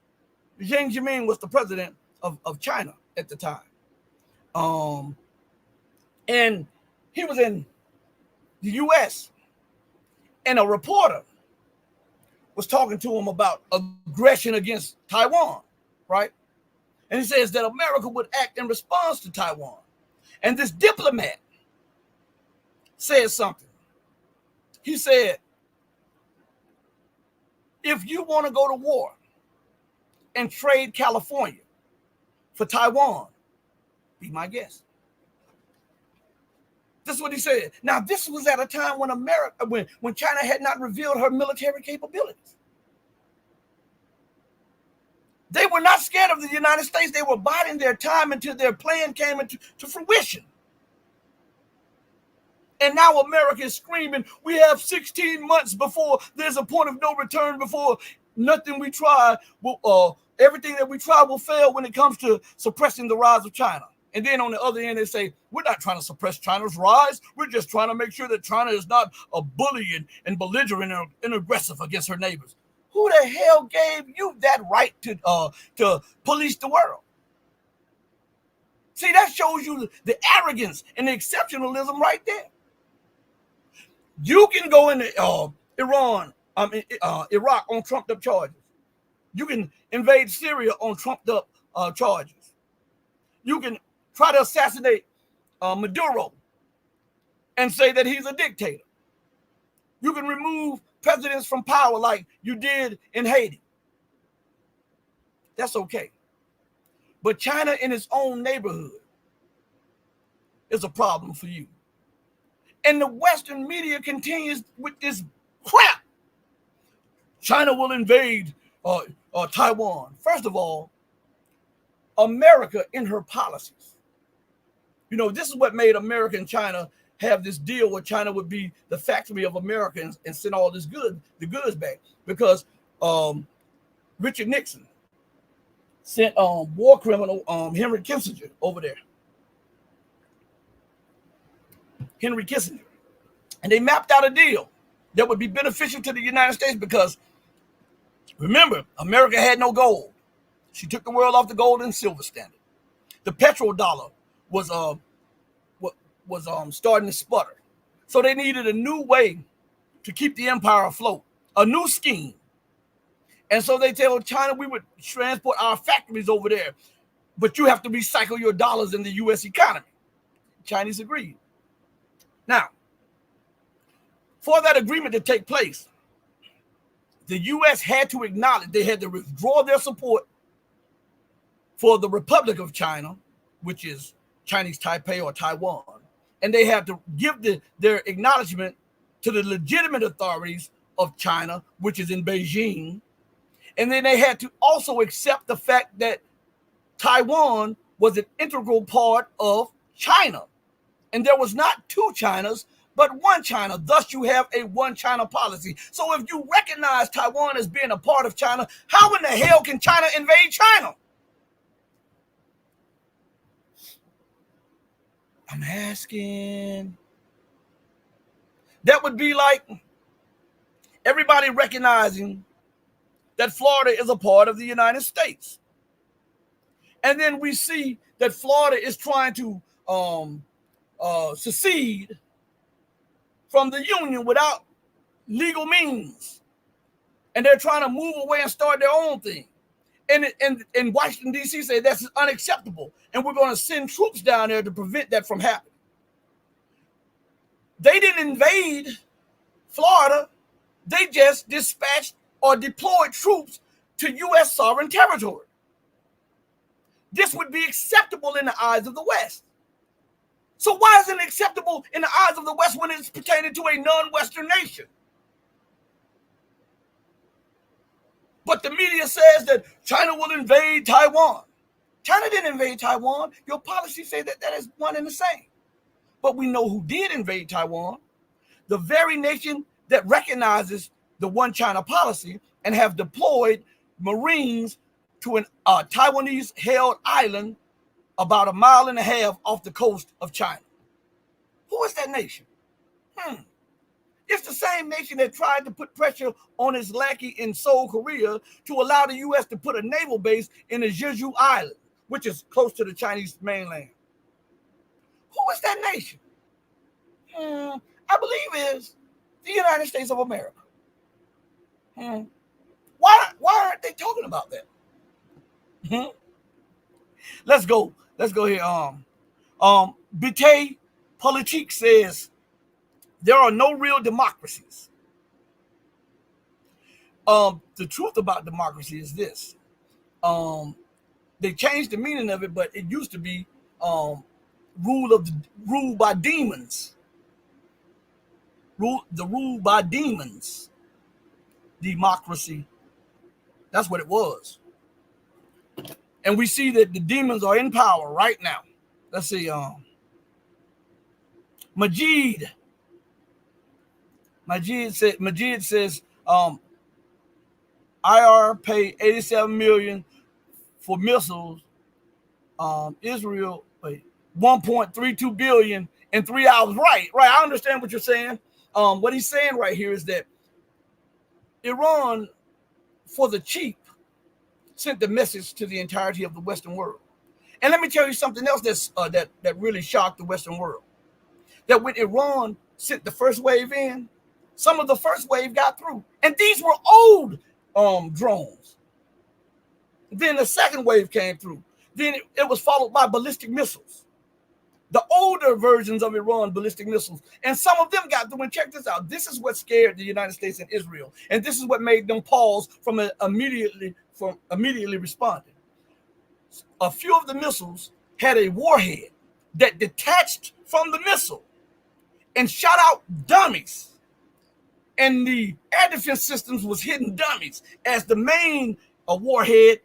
Xi Jinping was the president of China at the time. And he was in the US, and a reporter was talking to him about aggression against Taiwan, right? And he says that America would act in response to Taiwan. And this diplomat said something. He said, if you want to go to war and trade California for Taiwan, be my guest. This is what he said. Now, this was at a time when when China had not revealed her military capabilities. They were not scared of the United States. They were biding their time until their plan came into fruition. And now America is screaming, we have 16 months before there's a point of no return, before nothing we try will, everything that we try will fail when it comes to suppressing the rise of China. And then on the other end, they say, we're not trying to suppress China's rise. We're just trying to make sure that China is not a bully and belligerent and aggressive against her neighbors. Who the hell gave you that right to police the world? See, that shows you the arrogance and the exceptionalism right there. You can go into Iraq on trumped up charges. You can invade Syria on trumped up charges. You can try to assassinate Maduro and say that he's a dictator. You can remove presidents from power like you did in Haiti. That's okay. But China in its own neighborhood is a problem for you. And the Western media continues with this crap. China will invade Taiwan. First of all, America in her policies. You know, this is what made America and China have this deal where China would be the factory of Americans and send all the goods back. Because Richard Nixon sent war criminal Henry Kissinger over there. Henry Kissinger. And they mapped out a deal that would be beneficial to the United States because, remember, America had no gold. She took the world off the gold and silver standard. The petrodollar was starting to sputter. So they needed a new way to keep the empire afloat, a new scheme. And so they told China, we would transport our factories over there, but you have to recycle your dollars in the U.S. economy. Chinese agreed. Now, for that agreement to take place, the U.S. had to acknowledge, they had to withdraw their support for the Republic of China, which is Chinese Taipei or Taiwan. And they had to give their acknowledgement to the legitimate authorities of China, which is in Beijing. And then they had to also accept the fact that Taiwan was an integral part of China. And there was not two Chinas, but one China. Thus, you have a one China policy. So if you recognize Taiwan as being a part of China, how in the hell can China invade China? I'm asking. That would be like everybody recognizing that Florida is a part of the United States. And then we see that Florida is trying to secede from the Union without legal means. And they're trying to move away and start their own thing. And Washington, D.C. say that's unacceptable. And we're going to send troops down there to prevent that from happening. They didn't invade Florida. They just dispatched or deployed troops to U.S. sovereign territory. This would be acceptable in the eyes of the West. So why isn't it acceptable in the eyes of the West when it's pertaining to a non-Western nation? But the media says that China will invade Taiwan. China didn't invade Taiwan. Your policies say that is one and the same. But we know who did invade Taiwan. The very nation that recognizes the one China policy and have deployed Marines to an Taiwanese-held island about 1.5 miles off the coast of China. Who is that nation? It's the same nation that tried to put pressure on its lackey in Seoul, Korea, to allow the U.S. to put a naval base in the Jeju Island, which is close to the Chinese mainland. Who is that nation? I believe is the United States of America. Why aren't they talking about that? Let's go here. Geopolitics says there are no real democracies. The truth about democracy is this. They changed the meaning of it, but it used to be rule by demons. Rule by demons. Democracy. That's what it was. And we see that the demons are in power right now. Let's see. Majid Majid says IR paid 87 million for missiles. Israel 1.32 billion in 3 hours. Right. I understand what you're saying. What he's saying right here is that Iran, for the cheap, sent the message to the entirety of the Western world. And let me tell you something else that really shocked the Western world. That when Iran sent the first wave in, some of the first wave got through. And these were old drones. Then the second wave came through. Then it was followed by ballistic missiles. The older versions of Iran ballistic missiles. And some of them got through. And check this out. This is what scared the United States and Israel. And this is what made them pause from immediately responding. A few of the missiles had a warhead that detached from the missile and shot out dummies. And the air defense systems was hitting dummies as the main warhead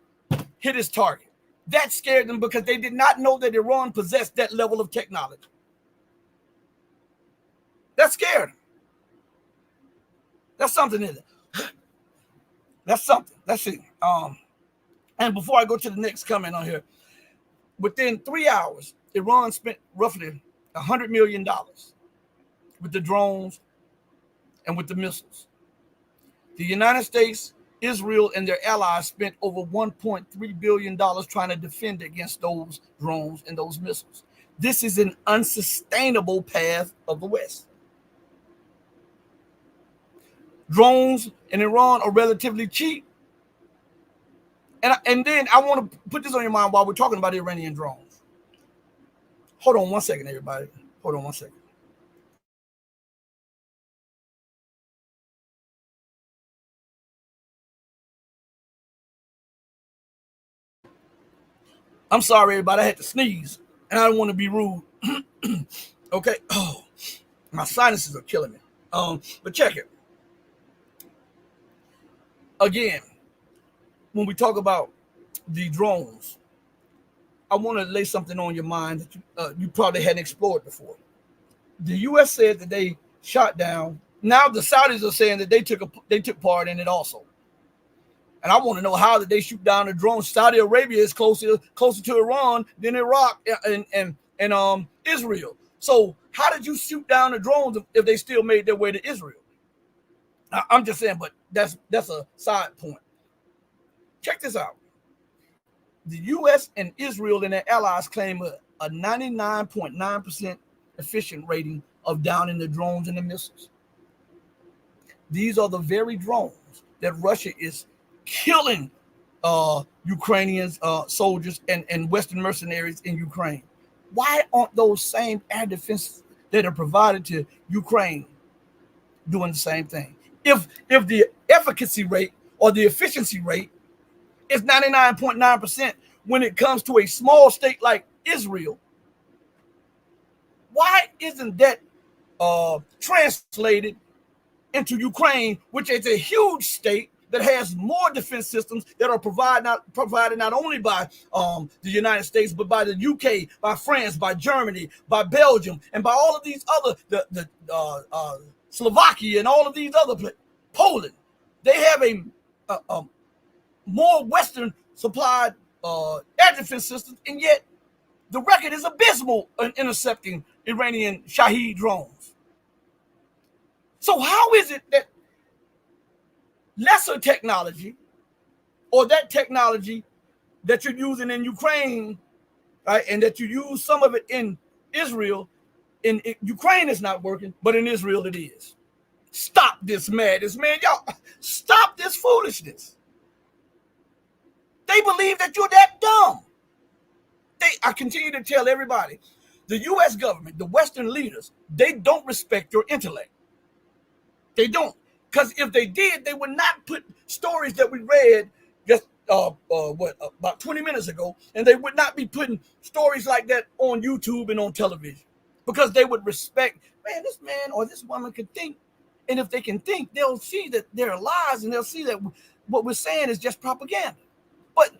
hit its target. That scared them because they did not know that Iran possessed that level of technology. That scared them. That's something in it. That's something. That's it. And before I go to the next comment on here, within 3 hours, Iran spent roughly $100 million with the drones and with the missiles. The United States, Israel, and their allies spent over $1.3 billion trying to defend against those drones and those missiles. This is an unsustainable path of the West. Drones in Iran are relatively cheap. And then I want to put this on your mind while we're talking about Iranian drones. Hold on one second, everybody. Hold on one second. I'm sorry, everybody. I had to sneeze, and I don't want to be rude. Okay. Oh, my sinuses are killing me. But check it. Again, when we talk about the drones, I want to lay something on your mind that you probably hadn't explored before. The U.S. said that they shot down. Now the Saudis are saying that they took part in it also. And I want to know, how did they shoot down the drones? Saudi Arabia is closer to Iran than Iraq and Israel. So how did you shoot down the drones if they still made their way to Israel? I'm just saying, but that's a side point. Check this out. The U.S. and Israel and their allies claim a 99.9% efficient rating of downing the drones and the missiles. These are the very drones that Russia is killing Ukrainian soldiers and Western mercenaries in Ukraine. Why aren't those same air defenses that are provided to Ukraine doing the same thing? If the efficacy rate or the efficiency rate is 99.9% when it comes to a small state like Israel, why isn't that translated into Ukraine, which is a huge state that has more defense systems that are provided not only by the United States, but by the UK, by France, by Germany, by Belgium, and by all of these other, Slovakia and all of these other places, Poland. They have a more Western supplied air defense systems, and yet the record is abysmal in intercepting Iranian Shahed drones. So how is it that lesser technology, or that technology that you're using in Ukraine, right, and that you use some of it in Israel, in Ukraine is not working, but in Israel it is? Stop this madness, man. Y'all, stop this foolishness. They believe that you're that dumb. I continue to tell everybody, the U.S. government, the Western leaders, they don't respect your intellect. They don't. Because if they did, they would not put stories that we read just about 20 minutes ago, and they would not be putting stories like that on YouTube and on television, because they would respect, man, this man or this woman could think. And if they can think, they'll see that there are lies, and they'll see that what we're saying is just propaganda. But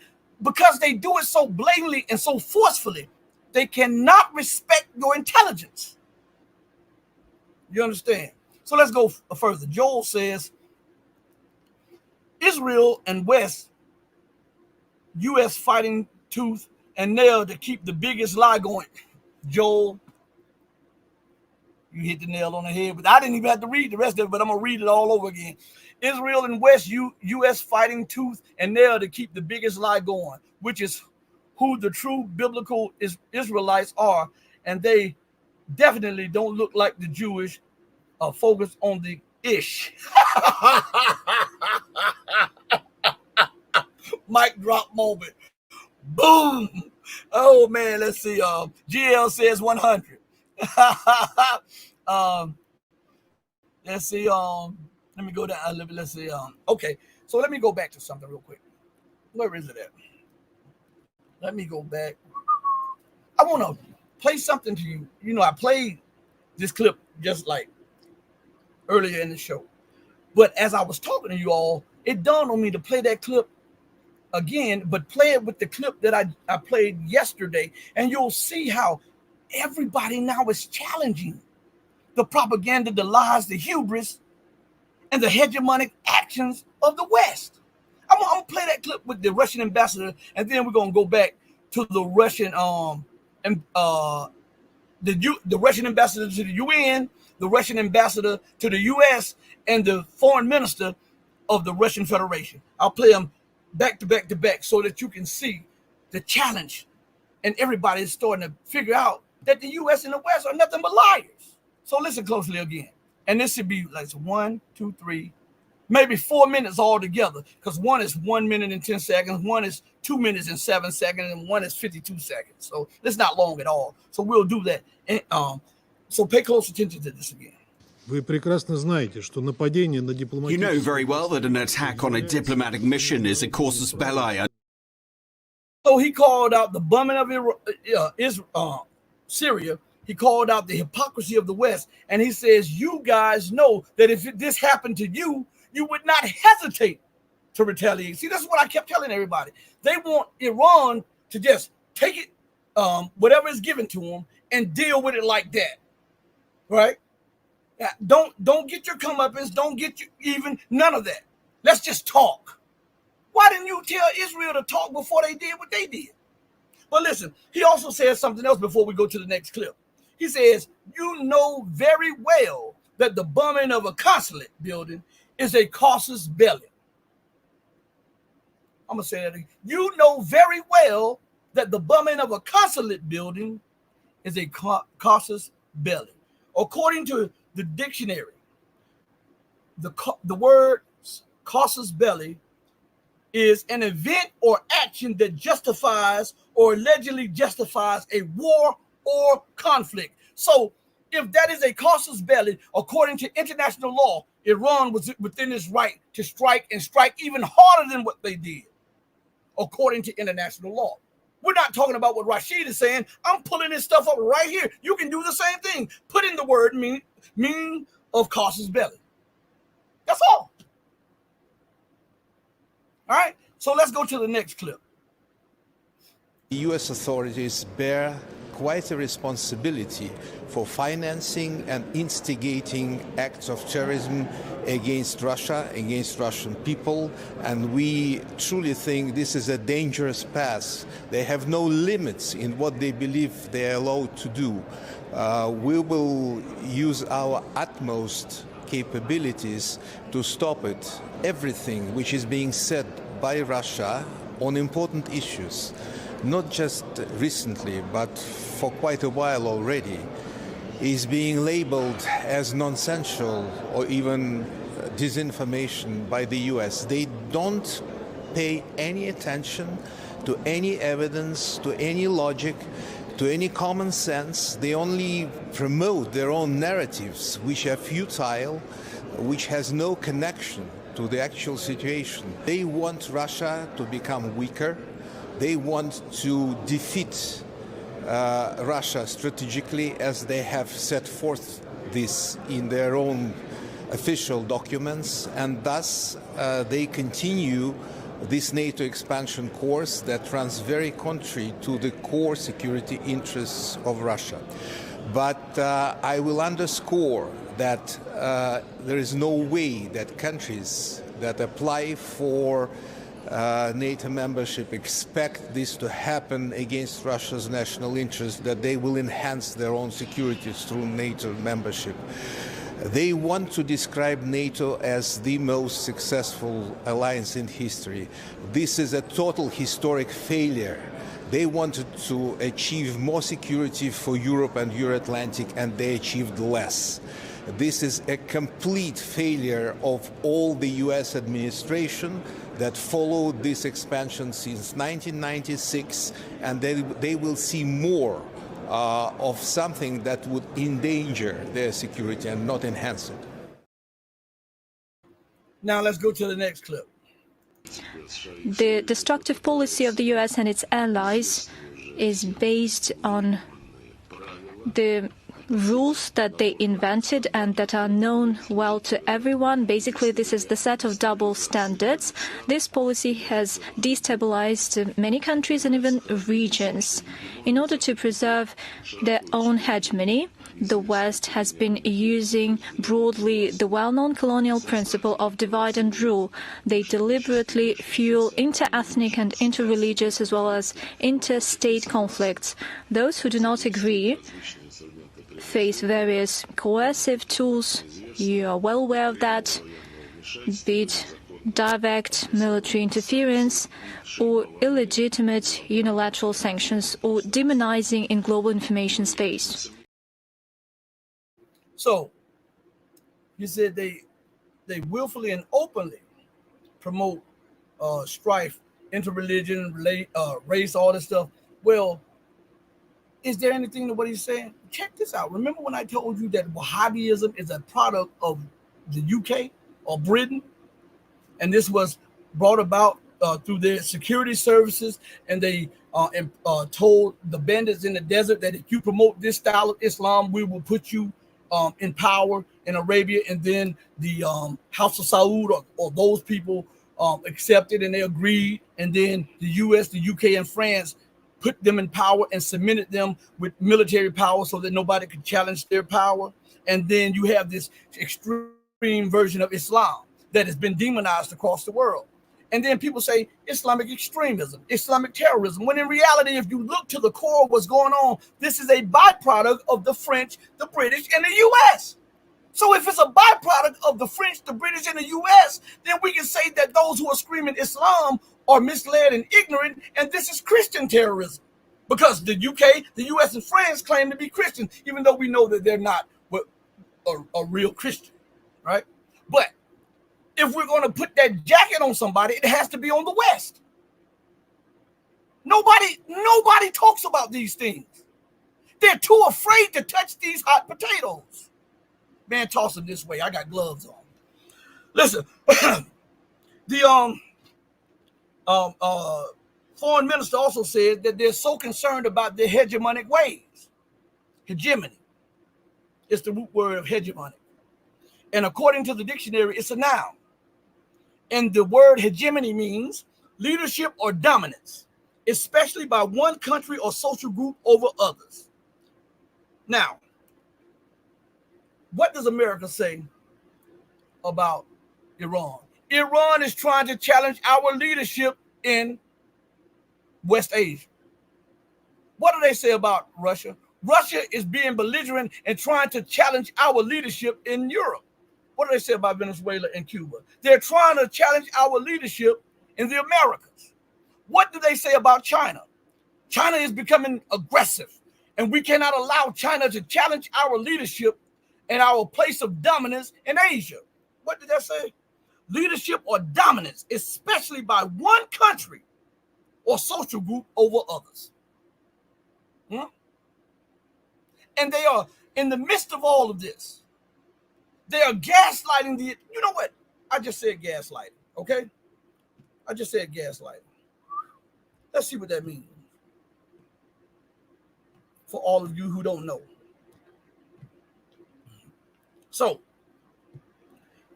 because they do it so blatantly and so forcefully, they cannot respect your intelligence. You understand? So let's go further. Joel says, Israel and West, U.S. fighting tooth and nail to keep the biggest lie going. Joel, you hit the nail on the head, but I didn't even have to read the rest of it, but I'm going to read it all over again. Israel and West, U.S. fighting tooth and nail to keep the biggest lie going, which is who the true biblical Israelites are, and they definitely don't look like the Jewish focus on the ish. Mic drop moment. Boom. Oh man, let's see. GL says 100. Let's see. Let me go down. Let's see. Okay, so let me go back to something real quick. Where is it at? Let me go back. I want to play something to you. You know, I played this clip just like earlier in the show, but as I was talking to you all, it dawned on me to play that clip again, but play it with the clip that I played yesterday, and you'll see how everybody now is challenging the propaganda, the lies, the hubris, and the hegemonic actions of the West. I'm gonna play that clip with the Russian ambassador, and then we're gonna go back to the Russian the Russian ambassador to the UN, the Russian ambassador to the US, and the foreign minister of the Russian Federation. I'll play them back to back to back so that you can see the challenge, and everybody is starting to figure out that the US and the West are nothing but liars. So listen closely again. And this should be like 1, 2, 3, maybe 4 minutes all together, because one is 1 minute and 10 seconds, one is 2 minutes and 7 seconds, and one is 52 seconds. So it's not long at all. So we'll do that. And, so pay close attention to this again. Вы прекрасно знаете, что нападение на дипломатическую... You know very well that an attack on a diplomatic mission is a casus belli. So he called out the bombing of Syria. He called out the hypocrisy of the West. And he says, you guys know that if this happened to you, you would not hesitate to retaliate. See, that's what I kept telling everybody. They want Iran to just take it, whatever is given to them, and deal with it like that. Right? Don't get your comeuppance. Don't get you even, none of that. Let's just talk. Why didn't you tell Israel to talk before they did what they did? But listen, he also says something else before we go to the next clip. He says, you know very well that the bombing of a consulate building is a casus belli. I'm going to say that again. You know very well that the bombing of a consulate building is a casus belli. According to the dictionary, the word casus belli is an event or action that justifies or allegedly justifies a war or conflict. So if that is a casus belli, according to international law, Iran was within its right to strike and strike even harder than what they did, according to international law. We're not talking about what Rashid is saying. I'm pulling this stuff up right here. You can do the same thing. Put in the word meaning of casus belli. That's all. All right, so let's go to the next clip. The U.S. authorities bear quite a responsibility for financing and instigating acts of terrorism against Russia, against Russian people, and we truly think this is a dangerous path. They have no limits in what they believe they are allowed to do. We will use our utmost capabilities to stop it. Everything which is being said by Russia on important issues, not just recently, but for quite a while already, is being labeled as nonsensical or even disinformation by the US. They don't pay any attention to any evidence, to any logic, to any common sense. They only promote their own narratives, which are futile, which has no connection to the actual situation. They want Russia to become weaker. They want to defeat Russia strategically, as they have set forth this in their own official documents, and thus they continue this NATO expansion course that runs very contrary to the core security interests of Russia. But I will underscore that there is no way that countries that apply for NATO membership expect this to happen against Russia's national interest, that they will enhance their own security through NATO membership. They want to describe NATO as the most successful alliance in history. This is a total historic failure. They wanted to achieve more security for Europe and Euro-Atlantic, and they achieved less. This is a complete failure of all the US administration that followed this expansion since 1996, and they will see more of something that would endanger their security and not enhance it. Now let's go to the next clip. The destructive policy of the US and its allies is based on the rules that they invented and that are known well to everyone. Basically, this is the set of double standards. This policy has destabilized many countries and even regions. In order to preserve their own hegemony, the West has been using broadly the well-known colonial principle of divide and rule. They deliberately fuel inter-ethnic and inter-religious as well as inter-state conflicts. Those who do not agree face various coercive tools. You are well aware of that, be it direct military interference or illegitimate unilateral sanctions or demonizing in global information space. So, you said they willfully and openly promote strife, interreligion, race, all this stuff. Well, is there anything to what he's saying? Check this out. Remember when I told you that Wahhabism is a product of the UK or Britain? And this was brought about through their security services, and they told the bandits in the desert that if you promote this style of Islam, we will put you in power in Arabia. And then the House of Saud or those people accepted and they agreed. And then the US, the UK, and France put them in power and cemented them with military power so that nobody could challenge their power. And then you have this extreme version of Islam that has been demonized across the world. And then people say Islamic extremism, Islamic terrorism, when in reality, if you look to the core of what's going on, this is a byproduct of the French, the British, and the US. So if it's a byproduct of the French, the British, and the US, then we can say that those who are screaming Islam are misled and ignorant, and this is Christian terrorism. Because the UK, the US, and France claim to be Christian, even though we know that they're not a real Christian, right? But if we're going to put that jacket on somebody, it has to be on the West. Nobody talks about these things. They're too afraid to touch these hot potatoes. Man, toss them this way. I got gloves on. Listen, the foreign minister also said that they're so concerned about their hegemonic ways. Hegemony is the root word of hegemony. And according to the dictionary, it's a noun. And the word hegemony means leadership or dominance, especially by one country or social group over others. Now, what does America say about Iran? Iran is trying to challenge our leadership in West Asia. What do they say about Russia? Russia is being belligerent and trying to challenge our leadership in Europe. What do they say about Venezuela and Cuba? They're trying to challenge our leadership in the Americas. What do they say about China? China is becoming aggressive, and we cannot allow China to challenge our leadership and our place of dominance in Asia. What did that say? Leadership or dominance, especially by one country or social group over others. And they are in the midst of all of this. They are gaslighting the, you know what? I just said gaslighting, okay? I just said gaslighting. Let's see what that means for all of you who don't know. So,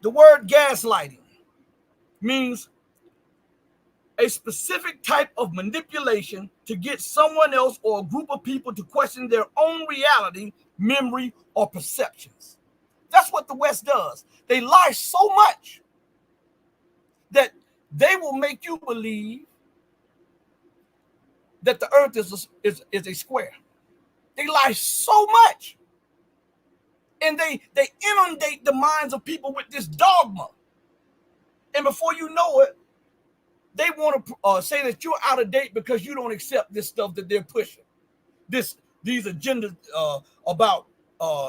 the word gaslighting means a specific type of manipulation to get someone else or a group of people to question their own reality, memory, or perceptions. That's what the West does. They lie so much that they will make you believe that the earth is a square. They lie so much. And they inundate the minds of people with this dogma. And before you know it, they want to say that you're out of date because you don't accept this stuff that they're pushing. These agendas about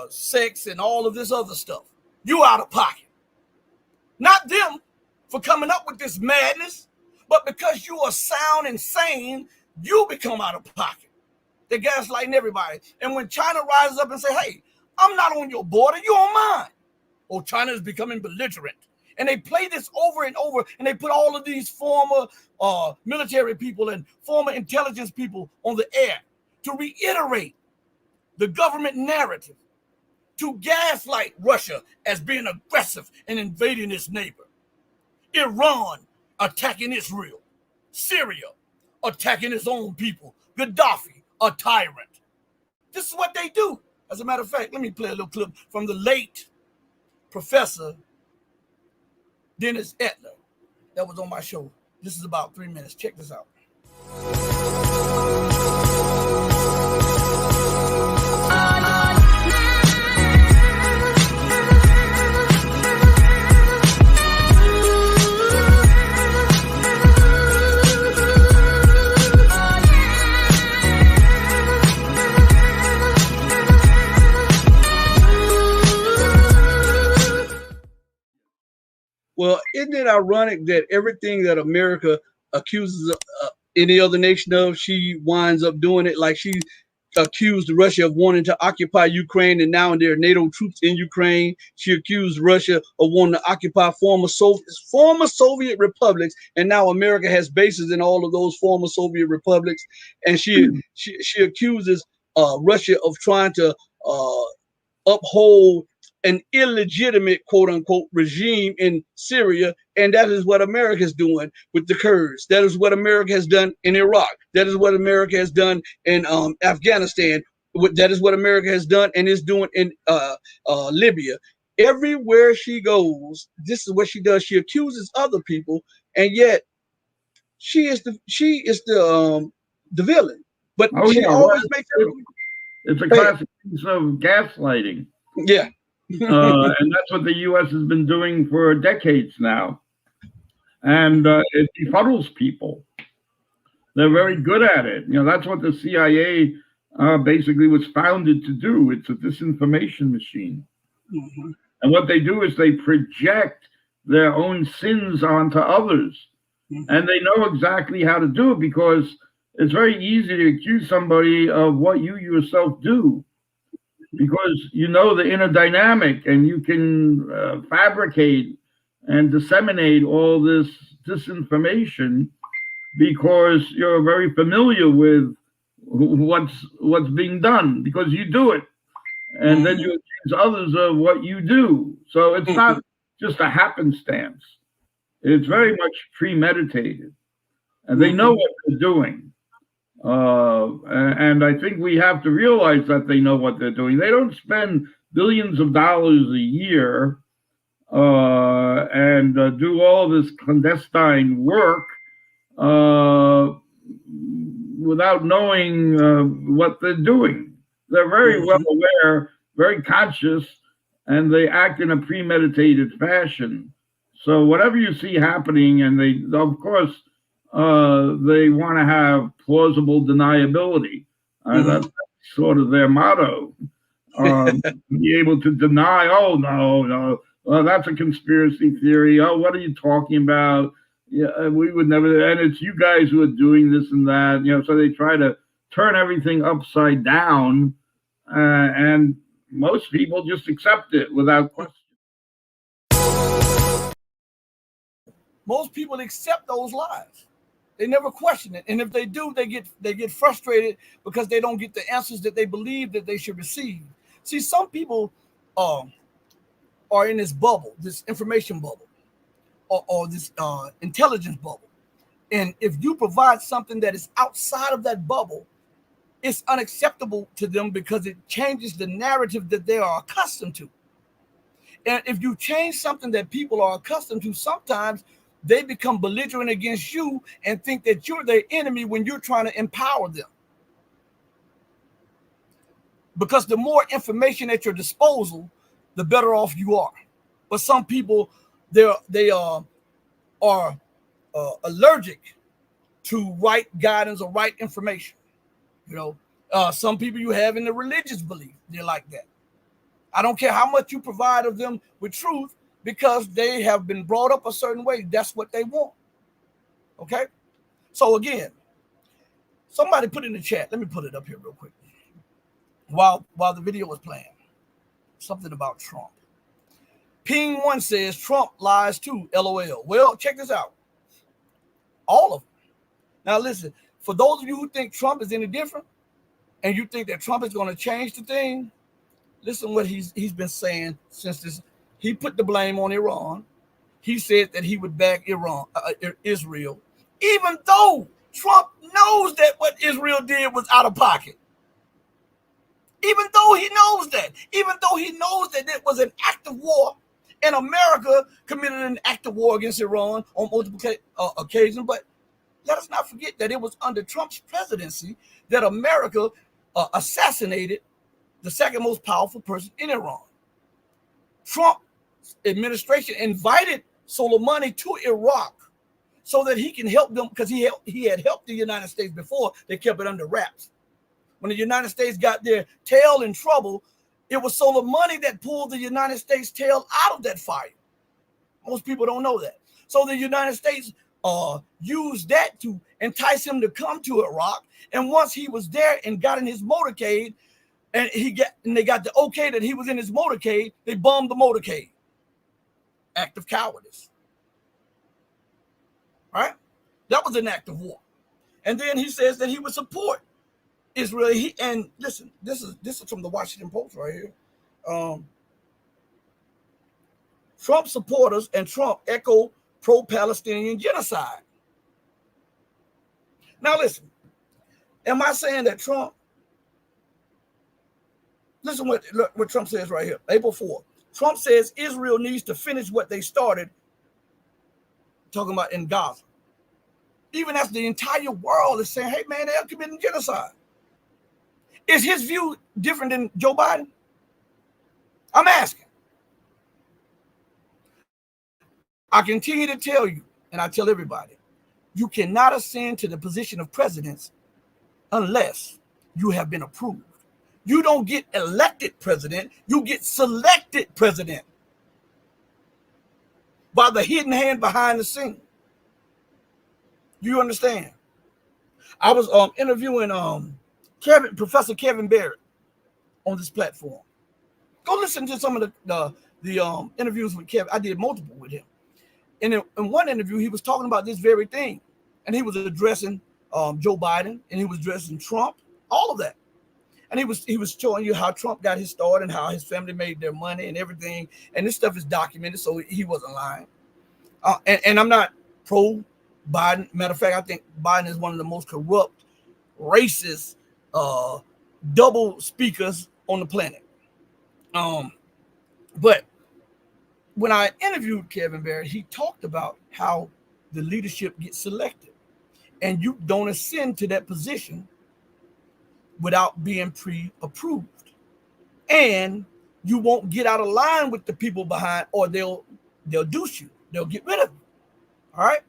sex and all of this other stuff. You out of pocket. Not them for coming up with this madness, but because you are sound and sane, you become out of pocket. They're gaslighting everybody. And when China rises up and say, hey, I'm not on your border, you're on mine. Oh, China is becoming belligerent. And they play this over and over, and they put all of these former military people and former intelligence people on the air to reiterate the government narrative, to gaslight Russia as being aggressive and invading its neighbor. Iran attacking Israel. Syria attacking its own people. Gaddafi, a tyrant. This is what they do. As a matter of fact, let me play a little clip from the late Professor Dennis Etler that was on my show. This is about 3 minutes. Check this out. Well, isn't it ironic that everything that America accuses any other nation of, she winds up doing it? Like she accused Russia of wanting to occupy Ukraine, and now there are NATO troops in Ukraine. She accused Russia of wanting to occupy former Soviet republics, and now America has bases in all of those former Soviet republics. And she accuses Russia of trying to uphold an illegitimate, quote unquote, regime in Syria. And that is what America is doing with the Kurds. That is what America has done in Iraq. That is what America has done in Afghanistan. That is what America has done and is doing in Libya. Everywhere she goes, this is what she does. She accuses other people, and yet she is the villain. But she always makes everyone. It's a classic piece of gaslighting. Yeah. And that's what the U.S. has been doing for decades now. And it befuddles people. They're very good at it. You know, that's what the CIA basically was founded to do. It's a disinformation machine. Mm-hmm. And what they do is they project their own sins onto others. Mm-hmm. And they know exactly how to do it because it's very easy to accuse somebody of what you yourself do. Because you know the inner dynamic, and you can fabricate and disseminate all this disinformation because you're very familiar with what's being done, because you do it, and then you accuse others of what you do. So it's not just a happenstance; it's very much premeditated, and they know what they're doing. And I think we have to realize that they know what they're doing. They don't spend billions of dollars a year and do all this clandestine work without knowing what they're doing. They're very well aware, very conscious, and they act in a premeditated fashion. So whatever you see happening, and they, of course, they want to have plausible deniability. That's sort of their motto. Be able to deny, oh, no, that's a conspiracy theory. Oh, what are you talking about? Yeah, we would never, and it's you guys who are doing this and that. You know, so they try to turn everything upside down, and most people just accept it without question. Most people accept those lies. They never question it. And if they do, they get frustrated because they don't get the answers that they believe that they should receive. See, some people are in this bubble, this information bubble, or this intelligence bubble. And if you provide something that is outside of that bubble, it's unacceptable to them because it changes the narrative that they are accustomed to. And if you change something that people are accustomed to, sometimes they become belligerent against you and think that you're their enemy when you're trying to empower them. Because the more information at your disposal, the better off you are. But some people, they are allergic to right guidance or right information. You know, some people you have in the religious belief, they're like that. I don't care how much you provide of them with truth, because they have been brought up a certain way. That's what they want. Okay? So again, somebody put in the chat. Let me put it up here real quick. While the video was playing, something about Trump. Ping One says Trump lies too, LOL. Well, check this out. All of them. Now listen, for those of you who think Trump is any different, and you think that Trump is going to change the thing, listen what he's been saying since this. He put the blame on Iran. He said that he would back Israel, even though Trump knows that what Israel did was out of pocket. Even though he knows that, it was an act of war, and America committed an act of war against Iran on multiple occasions. But let us not forget that it was under Trump's presidency that America assassinated the second most powerful person in Iran. Trump administration invited Soleimani to Iraq so that he can help them, because he had helped the United States before. They kept it under wraps. When the United States got their tail in trouble, it was Soleimani that pulled the United States tail out of that fire. Most people don't know that. So the United States used that to entice him to come to Iraq. And once he was there and got in his motorcade, and they got the okay that he was in his motorcade, they bombed the motorcade. Act of cowardice. Right? That was an act of war. And then he says that he would support Israel. And listen, this is from the Washington Post right here. Trump supporters and Trump echo pro-Palestinian genocide. Now listen, am I saying that Trump? Listen what Trump says right here, April 4th. Trump says Israel needs to finish what they started, talking about in Gaza. Even as the entire world is saying, hey man, they're committing genocide. Is his view different than Joe Biden? I'm asking. I continue to tell you, and I tell everybody, you cannot ascend to the position of president unless you have been approved. You don't get elected president, you get selected president by the hidden hand behind the scene. You understand? I was interviewing Professor Kevin Barrett on this platform. Go listen to some of the interviews with Kevin. I did multiple with him. And in one interview, he was talking about this very thing. And he was addressing Joe Biden, and he was addressing Trump, all of that. And he was showing you how Trump got his start and how his family made their money and everything. And this stuff is documented, so he wasn't lying. And I'm not pro-Biden. Matter of fact, I think Biden is one of the most corrupt, racist, double speakers on the planet. But when I interviewed Kevin Barrett, he talked about how the leadership gets selected. And you don't ascend to that position without being pre-approved. And you won't get out of line with the people behind, or they'll deuce you. They'll get rid of you. All right?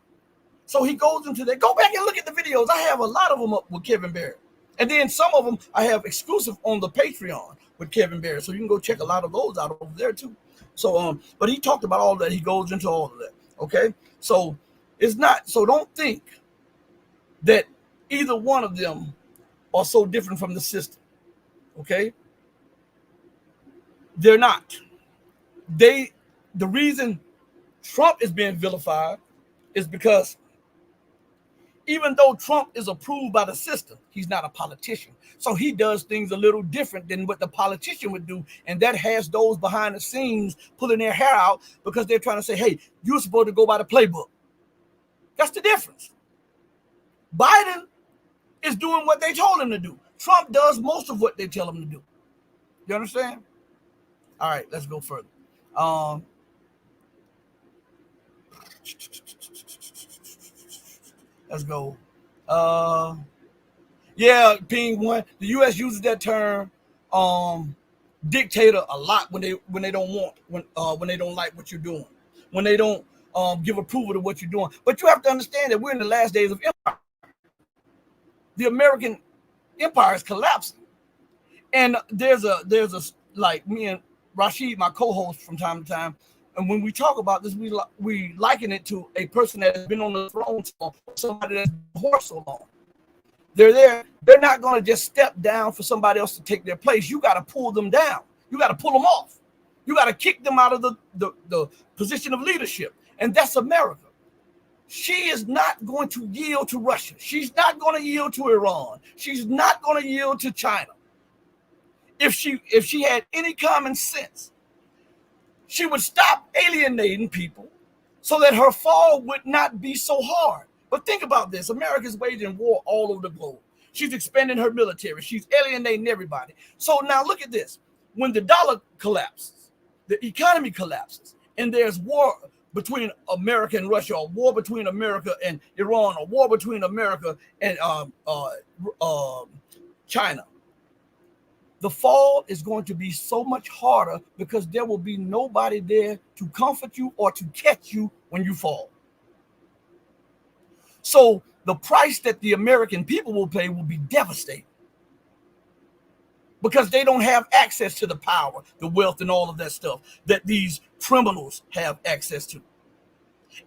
So he goes into that. Go back and look at the videos. I have a lot of them up with Kevin Barrett. And then some of them I have exclusive on the Patreon with Kevin Barrett. So you can go check a lot of those out over there too. So but he talked about all that. He goes into all of that. Okay? So it's not, so don't think that either one of them are so different from the system. Okay? They're not. The reason Trump is being vilified is because even though Trump is approved by the system, he's not a politician. So he does things a little different than what the politician would do. And that has those behind the scenes pulling their hair out because they're trying to say, hey, you're supposed to go by the playbook. That's the difference. Biden is doing what they told him to do. Trump does most of what they tell him to do. You understand? All right, let's go further. Let's go. Yeah, Ping one. The U.S. uses that term dictator a lot when they don't want, when they don't like what you're doing, when they don't give approval to what you're doing. But you have to understand that we're in the last days of empire. The American empire is collapsing, and there's a like me and Rashid, my co-host, from time to time, and when we talk about this, we liken it to a person that has been on the throne so long, somebody that's been horse so long. They're there. They're not going to just step down for somebody else to take their place. You got to pull them down. You got to pull them off. You got to kick them out of the position of leadership. And that's America. She is not going to yield to Russia. She's not going to yield to Iran. She's not going to yield to China. If she had any common sense, she would stop alienating people so that her fall would not be so hard. But think about this. America's waging war all over the globe. She's expanding her military. She's alienating everybody. So now look at this. When the dollar collapses, the economy collapses, and there's war between America and Russia, or war between America and Iran, or war between America and China, the fall is going to be so much harder because there will be nobody there to comfort you or to catch you when you fall. So the price that the American people will pay will be devastating because they don't have access to the power, the wealth, and all of that stuff that these criminals have access to.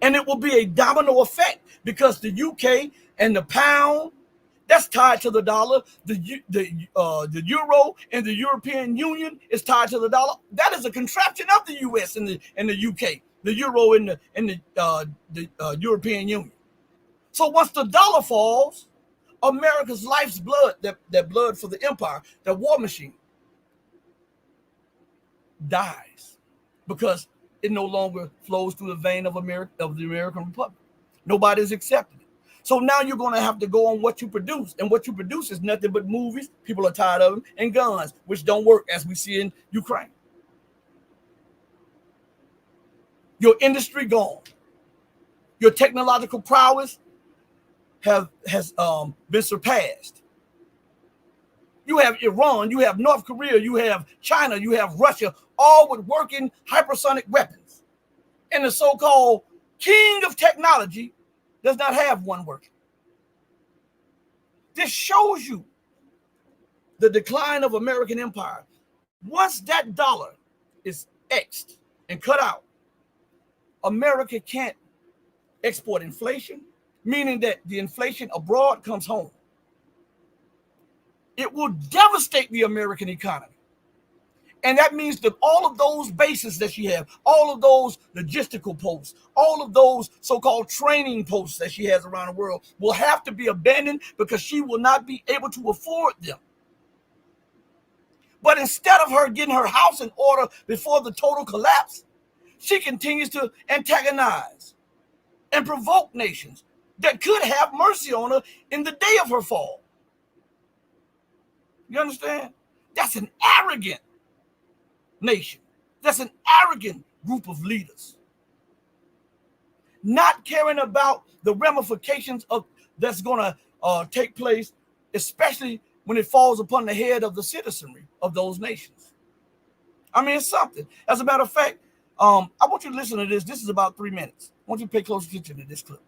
And it will be a domino effect because the UK and the pound, that's tied to the dollar. The euro and the European Union is tied to the dollar. That is a contraption of the US and the UK, the euro and the European Union. So once the dollar falls, America's life's blood, that blood for the empire, that war machine, dies because it no longer flows through the vein of the American Republic. Nobody's accepting it. So now you're going to have to go on what you produce, and what you produce is nothing but movies. People are tired of them, and guns, which don't work, as we see in Ukraine. Your industry gone. Your technological prowess has been surpassed. You have Iran, you have North Korea, you have China, you have Russia, all with working hypersonic weapons. And the so-called king of technology does not have one working. This shows you the decline of American empire. Once that dollar is X'd and cut out, America can't export inflation, meaning that the inflation abroad comes home. It will devastate the American economy. And that means that all of those bases that she has, all of those logistical posts, all of those so-called training posts that she has around the world will have to be abandoned because she will not be able to afford them. But instead of her getting her house in order before the total collapse, she continues to antagonize and provoke nations that could have mercy on her in the day of her fall. You understand? That's an arrogant nation. That's an arrogant group of leaders. Not caring about the ramifications of that's going to take place, especially when it falls upon the head of the citizenry of those nations. I mean, it's something. As a matter of fact, I want you to listen to this. This is about 3 minutes. I want you to pay close attention to this clip.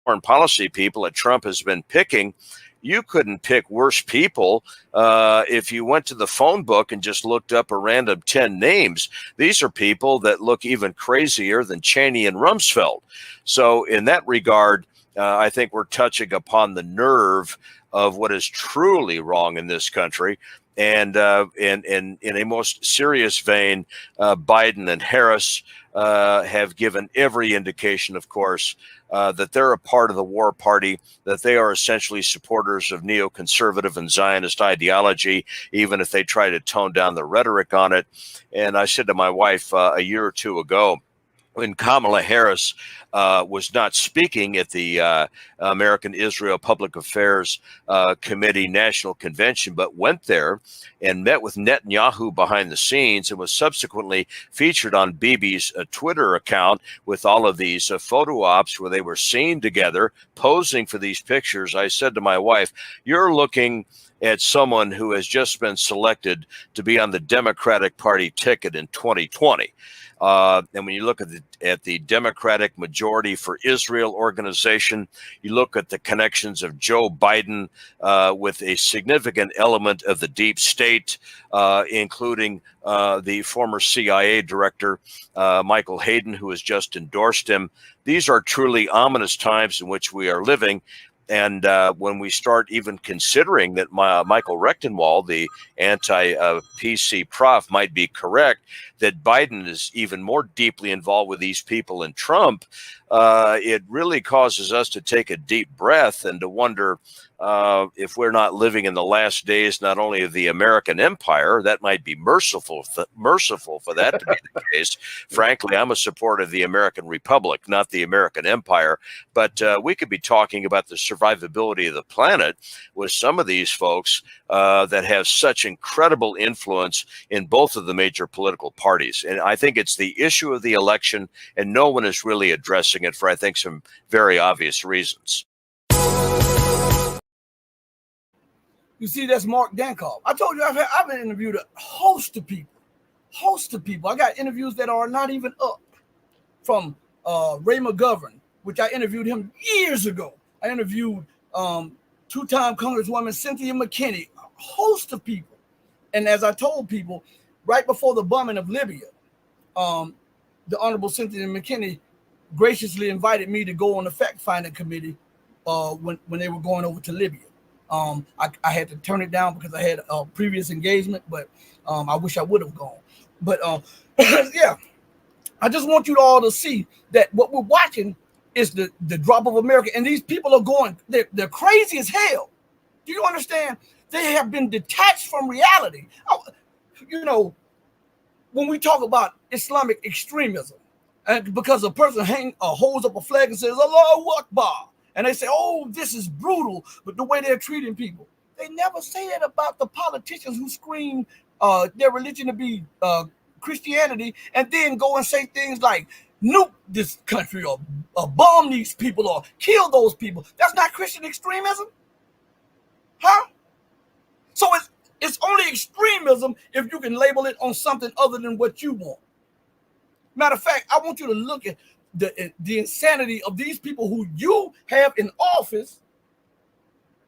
Foreign policy people that Trump has been picking, you couldn't pick worse people if you went to the phone book and just looked up a random 10 names. These are people that look even crazier than Cheney and Rumsfeld. So in that regard, I think we're touching upon the nerve of what is truly wrong in this country. And in a most serious vein, Biden and Harris have given every indication, of course, that they're a part of the war party, that they are essentially supporters of neoconservative and Zionist ideology, even if they try to tone down the rhetoric on it. And I said to my wife a year or two ago, when Kamala Harris was not speaking at the American Israel Public Affairs Committee National Convention, but went there and met with Netanyahu behind the scenes and was subsequently featured on Bibi's Twitter account with all of these photo ops where they were seen together posing for these pictures. I said to my wife, you're looking at someone who has just been selected to be on the Democratic Party ticket in 2020. And when you look at the Democratic Majority for Israel organization, you look at the connections of Joe Biden with a significant element of the deep state, including the former CIA director, Michael Hayden, who has just endorsed him. These are truly ominous times in which we are living. And when we start even considering that Michael Rechtenwald, the anti-PC prof, might be correct, that Biden is even more deeply involved with these people than Trump, it really causes us to take a deep breath and to wonder if we're not living in the last days, not only of the American empire. That might be merciful for that to be the case. Frankly, I'm a supporter of the American Republic, not the American empire. But we could be talking about the survivability of the planet with some of these folks that have such incredible influence in both of the major political parties. And I think it's the issue of the election, and no one is really addressing it for, I think, some very obvious reasons. You see, that's Mark Dankoff. I told you I've been interviewed a host of people. I got interviews that are not even up, from Ray McGovern, which I interviewed him years ago. I interviewed two-time Congresswoman Cynthia McKinney, a host of people. And as I told people, right before the bombing of Libya, the Honorable Cynthia McKinney graciously invited me to go on the fact-finding committee when they were going over to Libya. I had to turn it down because I had a previous engagement, but I wish I would have gone. But yeah, I just want you all to see that what we're watching is the drop of America. And these people are going, they're crazy as hell. Do you understand? They have been detached from reality. You know, when we talk about Islamic extremism, and because a person holds up a flag and says, Allahu Akbar, and they say, oh, this is brutal, but the way they're treating people. They never say that about the politicians who scream their religion to be Christianity and then go and say things like, nuke this country or bomb these people or kill those people. That's not Christian extremism? Huh? So it's only extremism if you can label it on something other than what you want. Matter of fact, I want you to look at the insanity of these people who you have in office,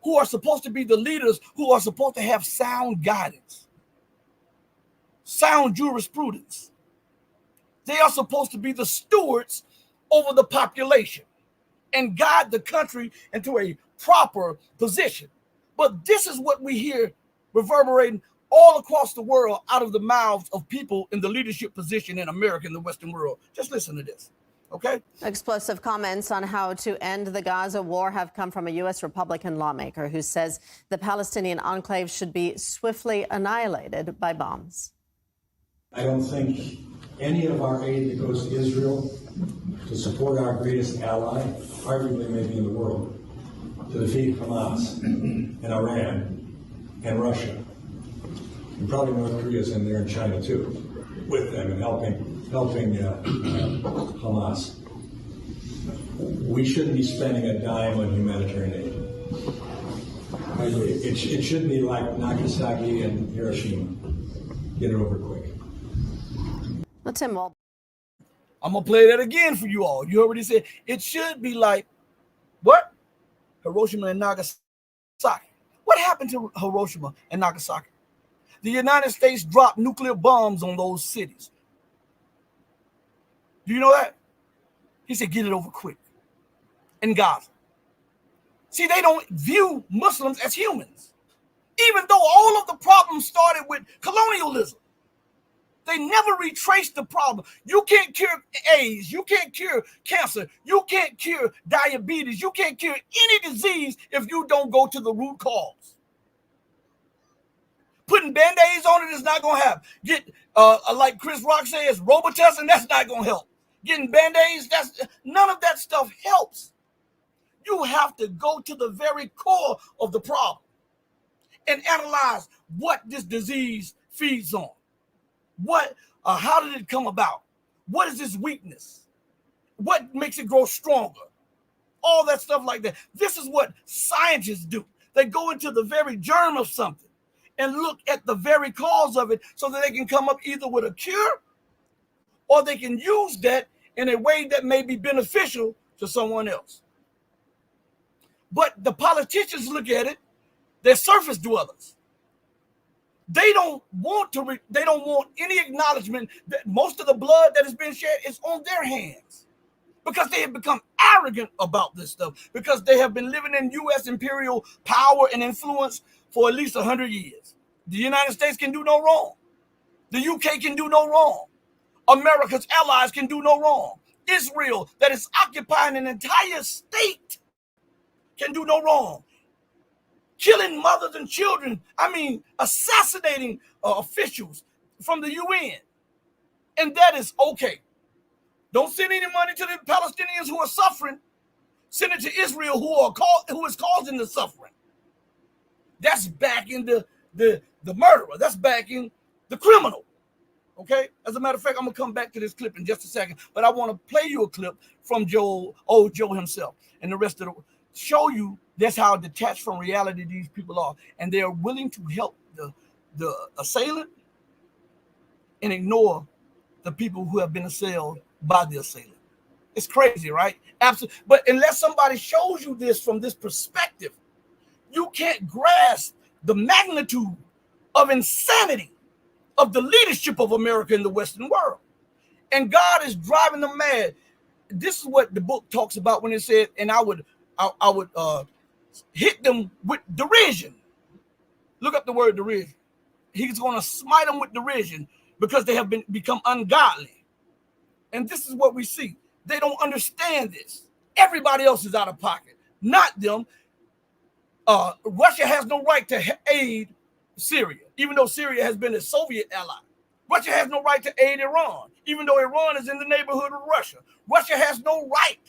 who are supposed to be the leaders, who are supposed to have sound guidance, sound jurisprudence. They are supposed to be the stewards over the population and guide the country into a proper position. But this is what we hear reverberating all across the world out of the mouths of people in the leadership position in America and the Western world. Just listen to this. Okay. Explosive comments on how to end the Gaza war have come from a U.S. Republican lawmaker who says the Palestinian enclave should be swiftly annihilated by bombs. I don't think any of our aid that goes to Israel to support our greatest ally, arguably maybe in the world, to defeat Hamas and Iran and Russia, and probably North Korea's in there and China too, with them and helping Hamas. We shouldn't be spending a dime on humanitarian aid. It should be like Nagasaki and Hiroshima. Get it over quick. Let's him all. I'm gonna play that again for you all. You already said it should be like what? Hiroshima and Nagasaki. What happened to Hiroshima and Nagasaki? The United States dropped nuclear bombs on those cities. Do you know that? He said, get it over quick. In Gaza. See, they don't view Muslims as humans. Even though all of the problems started with colonialism, they never retraced the problem. You can't cure AIDS. You can't cure cancer. You can't cure diabetes. You can't cure any disease if you don't go to the root cause. Putting Band-Aids on it is not going to help. Get, like Chris Rock says, Robitussin, that's not going to help. Getting Band-Aids, none of that stuff helps. You have to go to the very core of the problem and analyze what this disease feeds on. How did it come about? What is its weakness? What makes it grow stronger? All that stuff like that. This is what scientists do. They go into the very germ of something and look at the very cause of it so that they can come up either with a cure or they can use that in a way that may be beneficial to someone else. But the politicians look at it, they're surface dwellers. They don't want any acknowledgement that most of the blood that has been shed is on their hands, because they have become arrogant about this stuff, because they have been living in U.S. imperial power and influence for at least 100 years. The United States can do no wrong. The UK can do no wrong. America's allies can do no wrong. Israel, that is occupying an entire state, can do no wrong. Killing mothers and children, assassinating officials from the UN. And that is okay. Don't send any money to the Palestinians who are suffering. Send it to Israel who is causing the suffering. That's backing the murderer. That's backing the criminal. Okay? As a matter of fact, I'm going to come back to this clip in just a second, but I want to play you a clip from Joe himself and the rest of show you that's how detached from reality these people are. And they are willing to help the assailant and ignore the people who have been assailed by the assailant. It's crazy, right? Absolutely. But unless somebody shows you this from this perspective, you can't grasp the magnitude of insanity of the leadership of America in the Western world. And God is driving them mad. This is what the book talks about when it said, and I would hit them with derision. Look up the word derision. He's going to smite them with derision because they have become ungodly. And this is what we see. They don't understand this. Everybody else is out of pocket, not them. Russia has no right to aid Syria, even though Syria has been a Soviet ally. Russia has no right to aid Iran, even though Iran is in the neighborhood of Russia. Russia has no right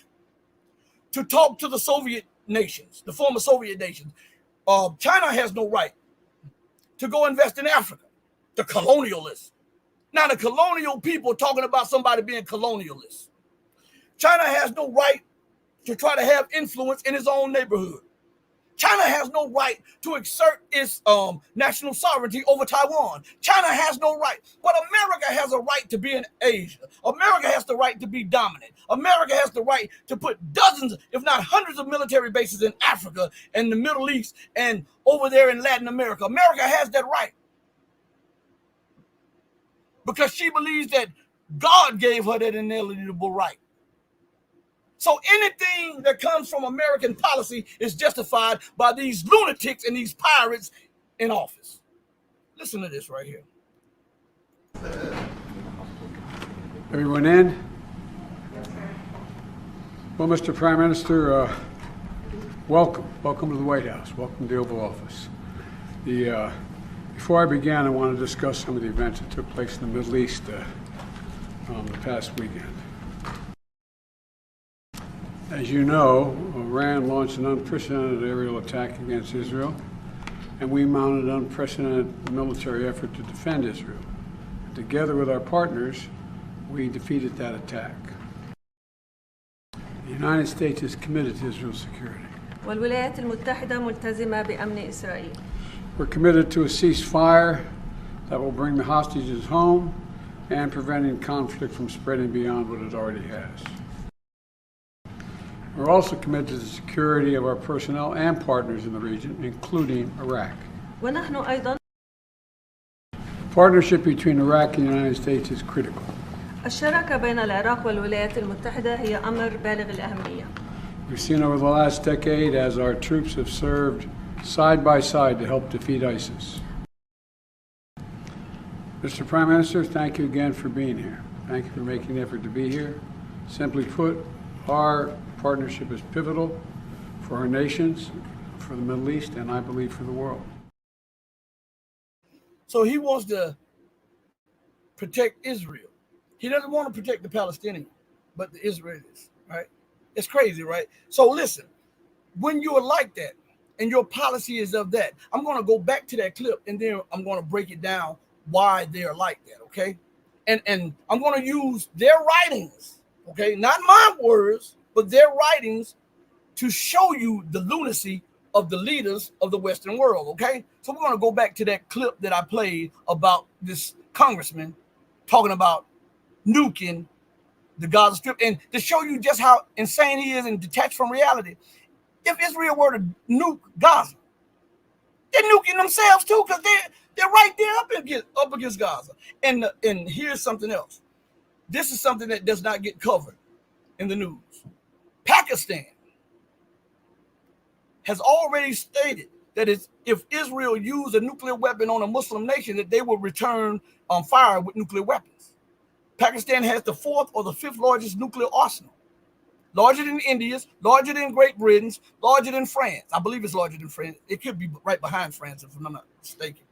to talk to the Soviet nations, the former Soviet nations. China has no right to go invest in Africa, the colonialists. Now, the colonial people talking about somebody being colonialist. China has no right to try to have influence in his own neighborhood. China has no right to exert its national sovereignty over Taiwan. China has no right, but America has a right to be in Asia. America has the right to be dominant. America has the right to put dozens, if not hundreds of military bases in Africa and the Middle East and over there in Latin America. America has that right because she believes that God gave her that inalienable right. So anything that comes from American policy is justified by these lunatics and these pirates in office. Listen to this right here. Everyone in? Well, Mr. Prime Minister, welcome. Welcome to the White House. Welcome to the Oval Office. Before I begin, I want to discuss some of the events that took place in the Middle East the past weekend. As you know, Iran launched an unprecedented aerial attack against Israel, and we mounted an unprecedented military effort to defend Israel. Together with our partners, we defeated that attack. The United States is committed to Israel's security. والولايات المتحدة ملتزمة بأمن إسرائيل. We're committed to a ceasefire that will bring the hostages home and preventing conflict from spreading beyond what it already has. We're also committed to the security of our personnel and partners in the region, including Iraq. ونحن أيضا Partnership between Iraq and the United States is critical. الشراكة بين العراق والولايات المتحدة هي أمر بالغ الأهمية. We've seen over the last decade as our troops have served side by side to help defeat ISIS. Mr. Prime Minister, thank you again for being here. Thank you for making the effort to be here. Simply put, our partnership is pivotal for our nations, for the Middle East, and I believe for the world. So he wants to protect Israel. He doesn't want to protect the Palestinians, but the Israelis, right? It's crazy, right? So listen, when you're like that and your policy is of that, I'm going to go back to that clip and then I'm going to break it down why they're like that, okay? And I'm going to use their writings, okay? Not my words, but their writings to show you the lunacy of the leaders of the Western world, okay? So we're going to go back to that clip that I played about this congressman talking about nuking the Gaza Strip and to show you just how insane he is and detached from reality. If Israel were to nuke Gaza, they're nuking themselves too because they're right there up against Gaza. And here's something else. This is something that does not get covered in the news. Pakistan has already stated that if Israel used a nuclear weapon on a Muslim nation, that they will return on fire with nuclear weapons. Pakistan has the 4th or the 5th largest nuclear arsenal. Larger than India's, larger than Great Britain's, larger than France. I believe it's larger than France. It could be right behind France if I'm not mistaken.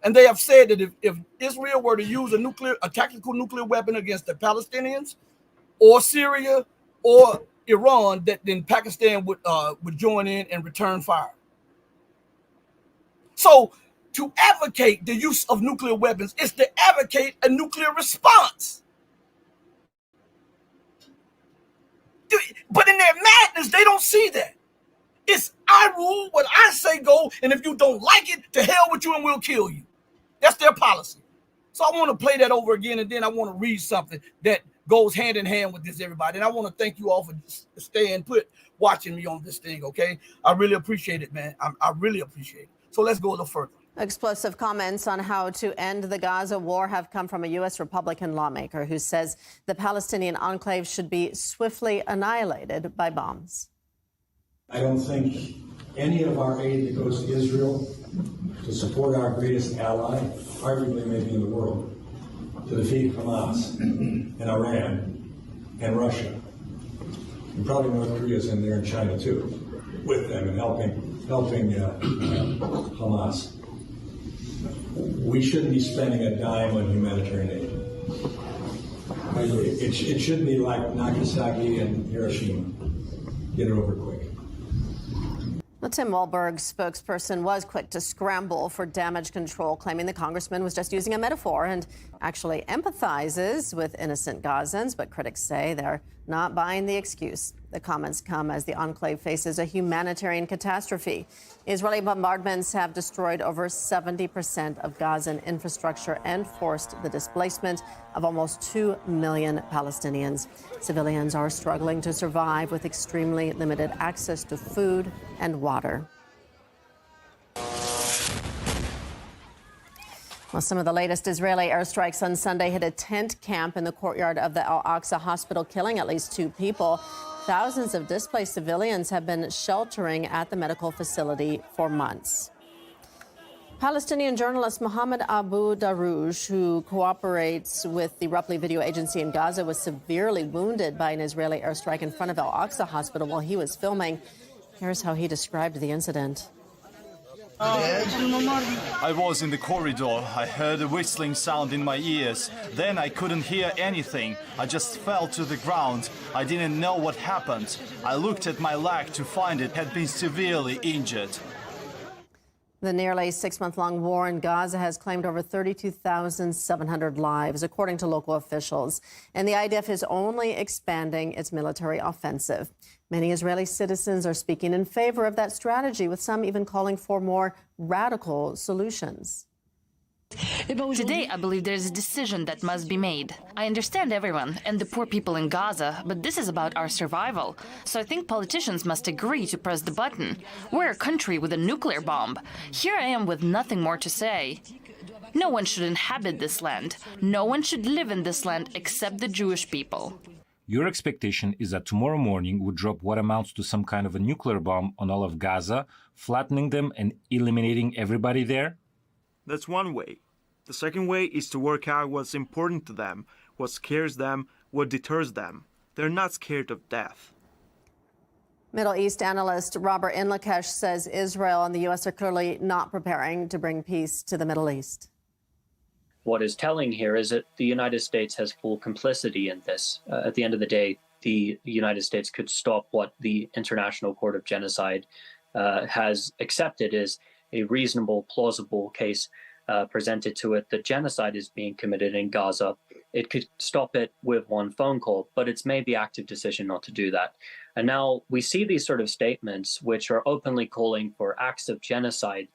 And they have said that if Israel were to use a tactical nuclear weapon against the Palestinians or Syria or Iran, that then Pakistan would join in and return fire. So to advocate the use of nuclear weapons is to advocate a nuclear response. But in their madness, they don't see that. It's I rule, what I say go, and if you don't like it, to hell with you and we'll kill you. That's their policy. So I want to play that over again, and then I want to read something that goes hand in hand with this, everybody. And I want to thank you all for staying put, watching me on this thing, okay? I really appreciate it, man. I really appreciate it. So let's go a little further. Explosive comments on how to end the Gaza war have come from a U.S. Republican lawmaker who says the Palestinian enclave should be swiftly annihilated by bombs. I don't think any of our aid that goes to Israel to support our greatest ally, arguably maybe in the world, to defeat Hamas and Iran and Russia, and probably North Korea's in there and China too, with them and helping Hamas. We shouldn't be spending a dime on humanitarian aid. I agree. It should be like Nagasaki and Hiroshima. Get it over quick. Well, Tim Walberg's spokesperson was quick to scramble for damage control, claiming the congressman was just using a metaphor and actually empathizes with innocent Gazans. But critics say they're not buying the excuse. The comments come as the enclave faces a humanitarian catastrophe. Israeli bombardments have destroyed over 70% of Gazan infrastructure and forced the displacement of almost 2 million Palestinians. Civilians are struggling to survive with extremely limited access to food and water. Well, some of the latest Israeli airstrikes on Sunday hit a tent camp in the courtyard of the Al-Aqsa hospital, killing at least 2 people. Thousands of displaced civilians have been sheltering at the medical facility for months. Palestinian journalist Mohammed Abu Darouj, who cooperates with the Ripley video agency in Gaza, was severely wounded by an Israeli airstrike in front of Al-Aqsa hospital while he was filming. Here's how he described the incident. I was in the corridor. I heard a whistling sound in my ears. Then I couldn't hear anything. I just fell to the ground. I didn't know what happened. I looked at my leg to find it had been severely injured. The nearly 6-month-long war in Gaza has claimed over 32,700 lives, according to local officials. And the IDF is only expanding its military offensive. Many Israeli citizens are speaking in favor of that strategy, with some even calling for more radical solutions. Today, I believe there is a decision that must be made. I understand everyone and the poor people in Gaza, but this is about our survival. So I think politicians must agree to press the button. We're a country with a nuclear bomb. Here I am with nothing more to say. No one should inhabit this land. No one should live in this land except the Jewish people. Your expectation is that tomorrow morning would drop what amounts to some kind of a nuclear bomb on all of Gaza, flattening them and eliminating everybody there? That's one way. The second way is to work out what's important to them, what scares them, what deters them. They're not scared of death. Middle East analyst Robert Inlakesh says Israel and the U.S. are clearly not preparing to bring peace to the Middle East. What is telling here is that the United States has full complicity in this. At the end of the day, the United States could stop what the International Court of Genocide has accepted as a reasonable, plausible case presented to it that genocide is being committed in Gaza. It could stop it with one phone call, but it's made the active decision not to do that. And now we see these sort of statements which are openly calling for acts of genocide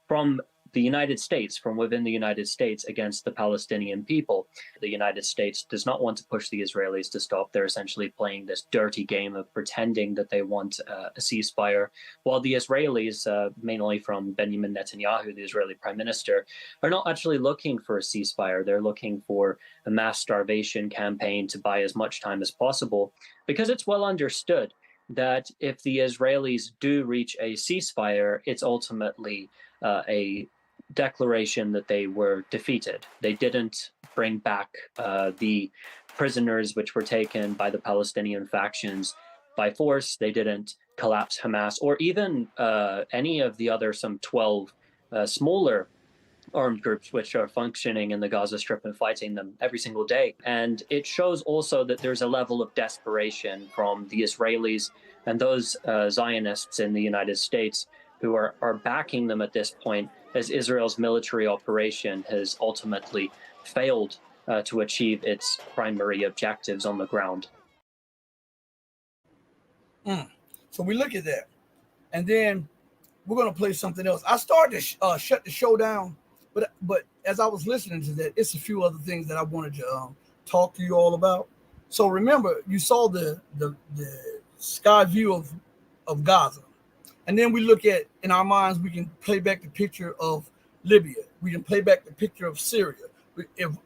from the United States, from within the United States against the Palestinian people. The United States does not want to push the Israelis to stop. They're essentially playing this dirty game of pretending that they want a ceasefire, while the Israelis, mainly from Benjamin Netanyahu, the Israeli prime minister, are not actually looking for a ceasefire. They're looking for a mass starvation campaign to buy as much time as possible, because it's well understood that if the Israelis do reach a ceasefire, it's ultimately a declaration that they were defeated. They didn't bring back the prisoners which were taken by the Palestinian factions by force. They didn't collapse Hamas or even any of the other some 12 smaller armed groups which are functioning in the Gaza Strip and fighting them every single day. And it shows also that there's a level of desperation from the Israelis and those Zionists in the United States who are backing them at this point, as Israel's military operation has ultimately failed to achieve its primary objectives on the ground. So we look at that, and then we're going to play something else. I started to shut the show down, but as I was listening to that, it's a few other things that I wanted to talk to you all about. So remember, you saw the sky view of Gaza. And then we look at, in our minds, we can play back the picture of Libya. We can play back the picture of Syria,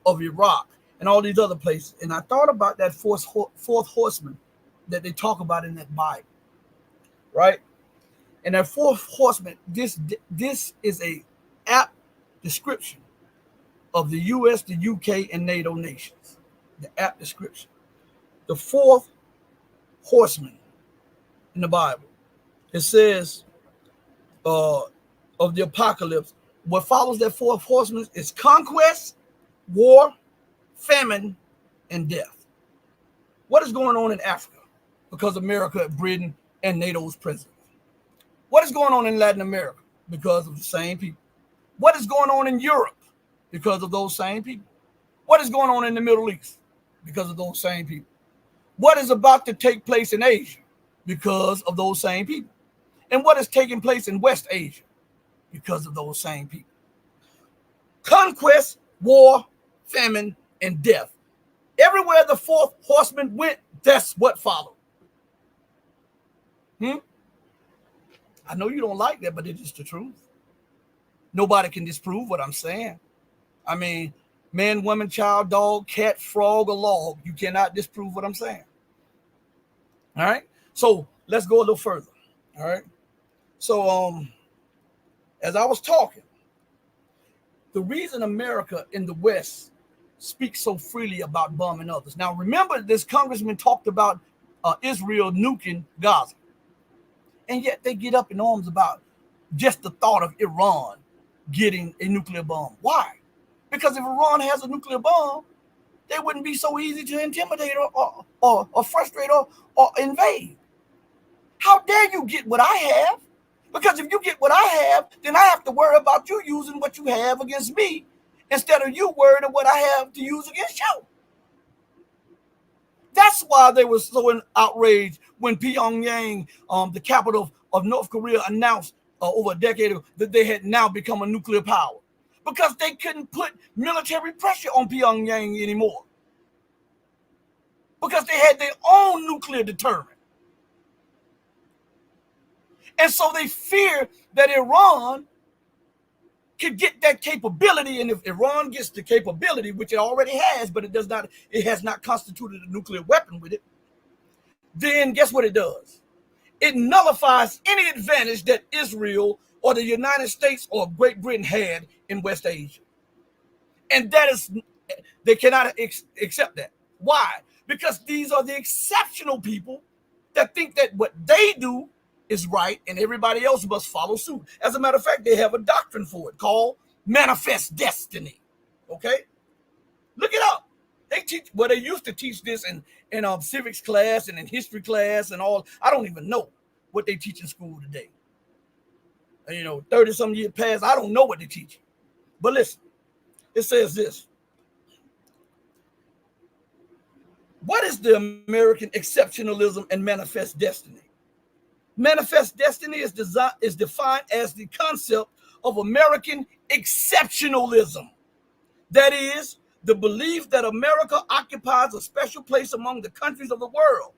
of Iraq, and all these other places. And I thought about that fourth horseman that they talk about in that Bible, right? And that fourth horseman, this is a apt description of the U.S., the U.K., and NATO nations. The apt description. The fourth horseman in the Bible. It says of the apocalypse, what follows that fourth horseman is conquest, war, famine, and death. What is going on in Africa? Because America, Britain, and NATO's president. What is going on in Latin America? Because of the same people. What is going on in Europe? Because of those same people. What is going on in the Middle East? Because of those same people. What is about to take place in Asia? Because of those same people. And what is taking place in West Asia? Because of those same people. Conquest, war, famine, and death. Everywhere the fourth horseman went, that's what followed. I know you don't like that, but it is the truth. Nobody can disprove what I'm saying. I mean, man, woman, child, dog, cat, frog, or log. You cannot disprove what I'm saying. All right? So let's go a little further. All right? So as I was talking, the reason America in the West speaks so freely about bombing others. Now, remember, this congressman talked about Israel nuking Gaza. And yet they get up in arms about just the thought of Iran getting a nuclear bomb. Why? Because if Iran has a nuclear bomb, they wouldn't be so easy to intimidate or frustrate or invade. How dare you get what I have? Because if you get what I have, then I have to worry about you using what you have against me instead of you worried of what I have to use against you. That's why they were so outraged when Pyongyang, the capital of North Korea, announced over a decade ago that they had now become a nuclear power. Because they couldn't put military pressure on Pyongyang anymore. Because they had their own nuclear deterrent. And so they fear that Iran could get that capability, and if Iran gets the capability, which it already has, but it has not constituted a nuclear weapon with it, then guess what it does? It nullifies any advantage that Israel or the United States or Great Britain had in West Asia. And they cannot accept that. Why? Because these are the exceptional people that think that what they do is right and everybody else must follow suit. As a matter of fact, they have a doctrine for it called manifest destiny. Okay? Look it up. They used to teach this in civics class and in history class and all. I don't even know what they teach in school today. 30 some years past, I don't know what they teach. But listen, it says this. What is the American exceptionalism and manifest destiny? Manifest destiny is defined as the concept of American exceptionalism. That is, the belief that America occupies a special place among the countries of the world.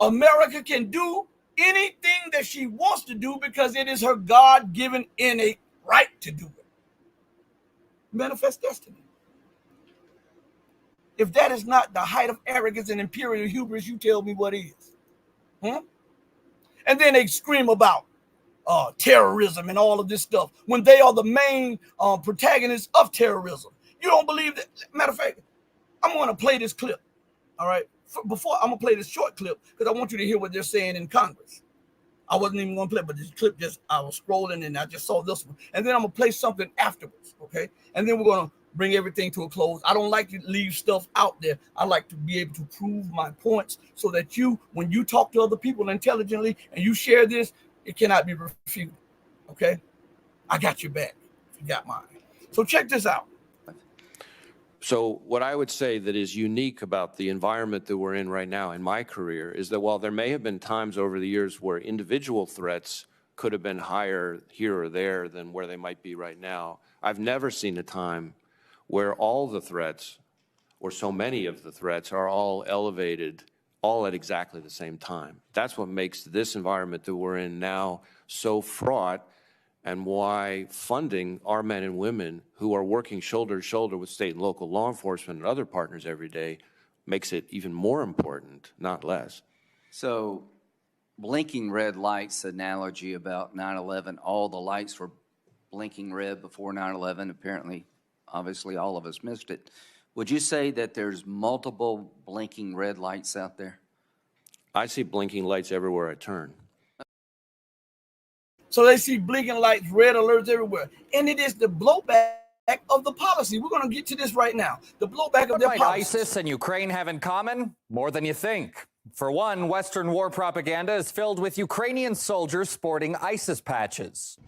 America can do anything that she wants to do because it is her God-given innate right to do it. Manifest destiny. If that is not the height of arrogance and imperial hubris, you tell me what is. And then they scream about terrorism and all of this stuff when they are the main protagonists of terrorism. You don't believe that? Matter of fact, I'm going to play this clip. All right. Before I'm going to play this short clip because I want you to hear what they're saying in Congress. I wasn't even going to play, but this clip I was scrolling and I just saw this one. And then I'm going to play something afterwards. Okay. And then we're going to bring everything to a close. I don't like to leave stuff out there. I like to be able to prove my points so that when you talk to other people intelligently and you share this, it cannot be refuted. Okay? I got your back. You got mine. So check this out. So what I would say that is unique about the environment that we're in right now in my career is that while there may have been times over the years where individual threats could have been higher here or there than where they might be right now, I've never seen a time where all the threats, or so many of the threats, are all elevated, all at exactly the same time. That's what makes this environment that we're in now so fraught, and why funding our men and women who are working shoulder to shoulder with state and local law enforcement and other partners every day makes it even more important, not less. So, blinking red lights analogy about 9/11, all the lights were blinking red before 9/11, apparently. Obviously, all of us missed it. Would you say that there's multiple blinking red lights out there? I see blinking lights everywhere I turn. So they see blinking lights, red alerts everywhere. And it is the blowback of the policy. We're going to get to this right now. The blowback of their policy. What might ISIS and Ukraine have in common? More than you think. For one, Western war propaganda is filled with Ukrainian soldiers sporting ISIS patches.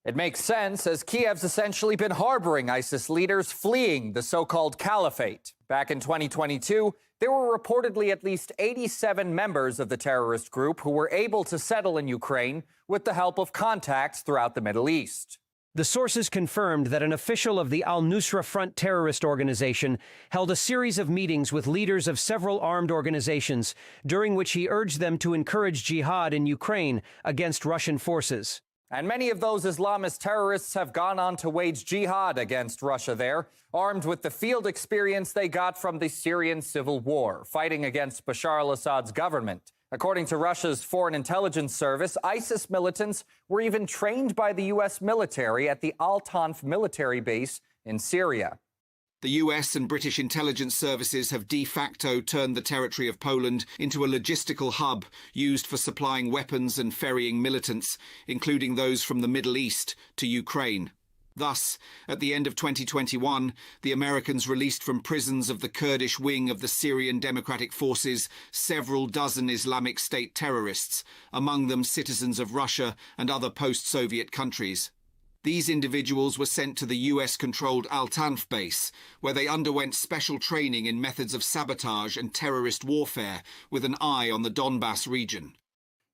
It makes sense, as Kiev's essentially been harboring ISIS leaders fleeing the so-called caliphate. Back in 2022, there were reportedly at least 87 members of the terrorist group who were able to settle in Ukraine with the help of contacts throughout the Middle East. The sources confirmed that an official of the Al-Nusra Front terrorist organization held a series of meetings with leaders of several armed organizations, during which he urged them to encourage jihad in Ukraine against Russian forces. And many of those Islamist terrorists have gone on to wage jihad against Russia there, armed with the field experience they got from the Syrian civil war, fighting against Bashar al-Assad's government. According to Russia's Foreign Intelligence Service, ISIS militants were even trained by the U.S. military at the Al-Tanf military base in Syria. The US and British intelligence services have de facto turned the territory of Poland into a logistical hub used for supplying weapons and ferrying militants, including those from the Middle East, to Ukraine. Thus, at the end of 2021, the Americans released from prisons of the Kurdish wing of the Syrian Democratic Forces several dozen Islamic State terrorists, among them citizens of Russia and other post-Soviet countries. These individuals were sent to the US-controlled Al-Tanf base, where they underwent special training in methods of sabotage and terrorist warfare, with an eye on the Donbass region.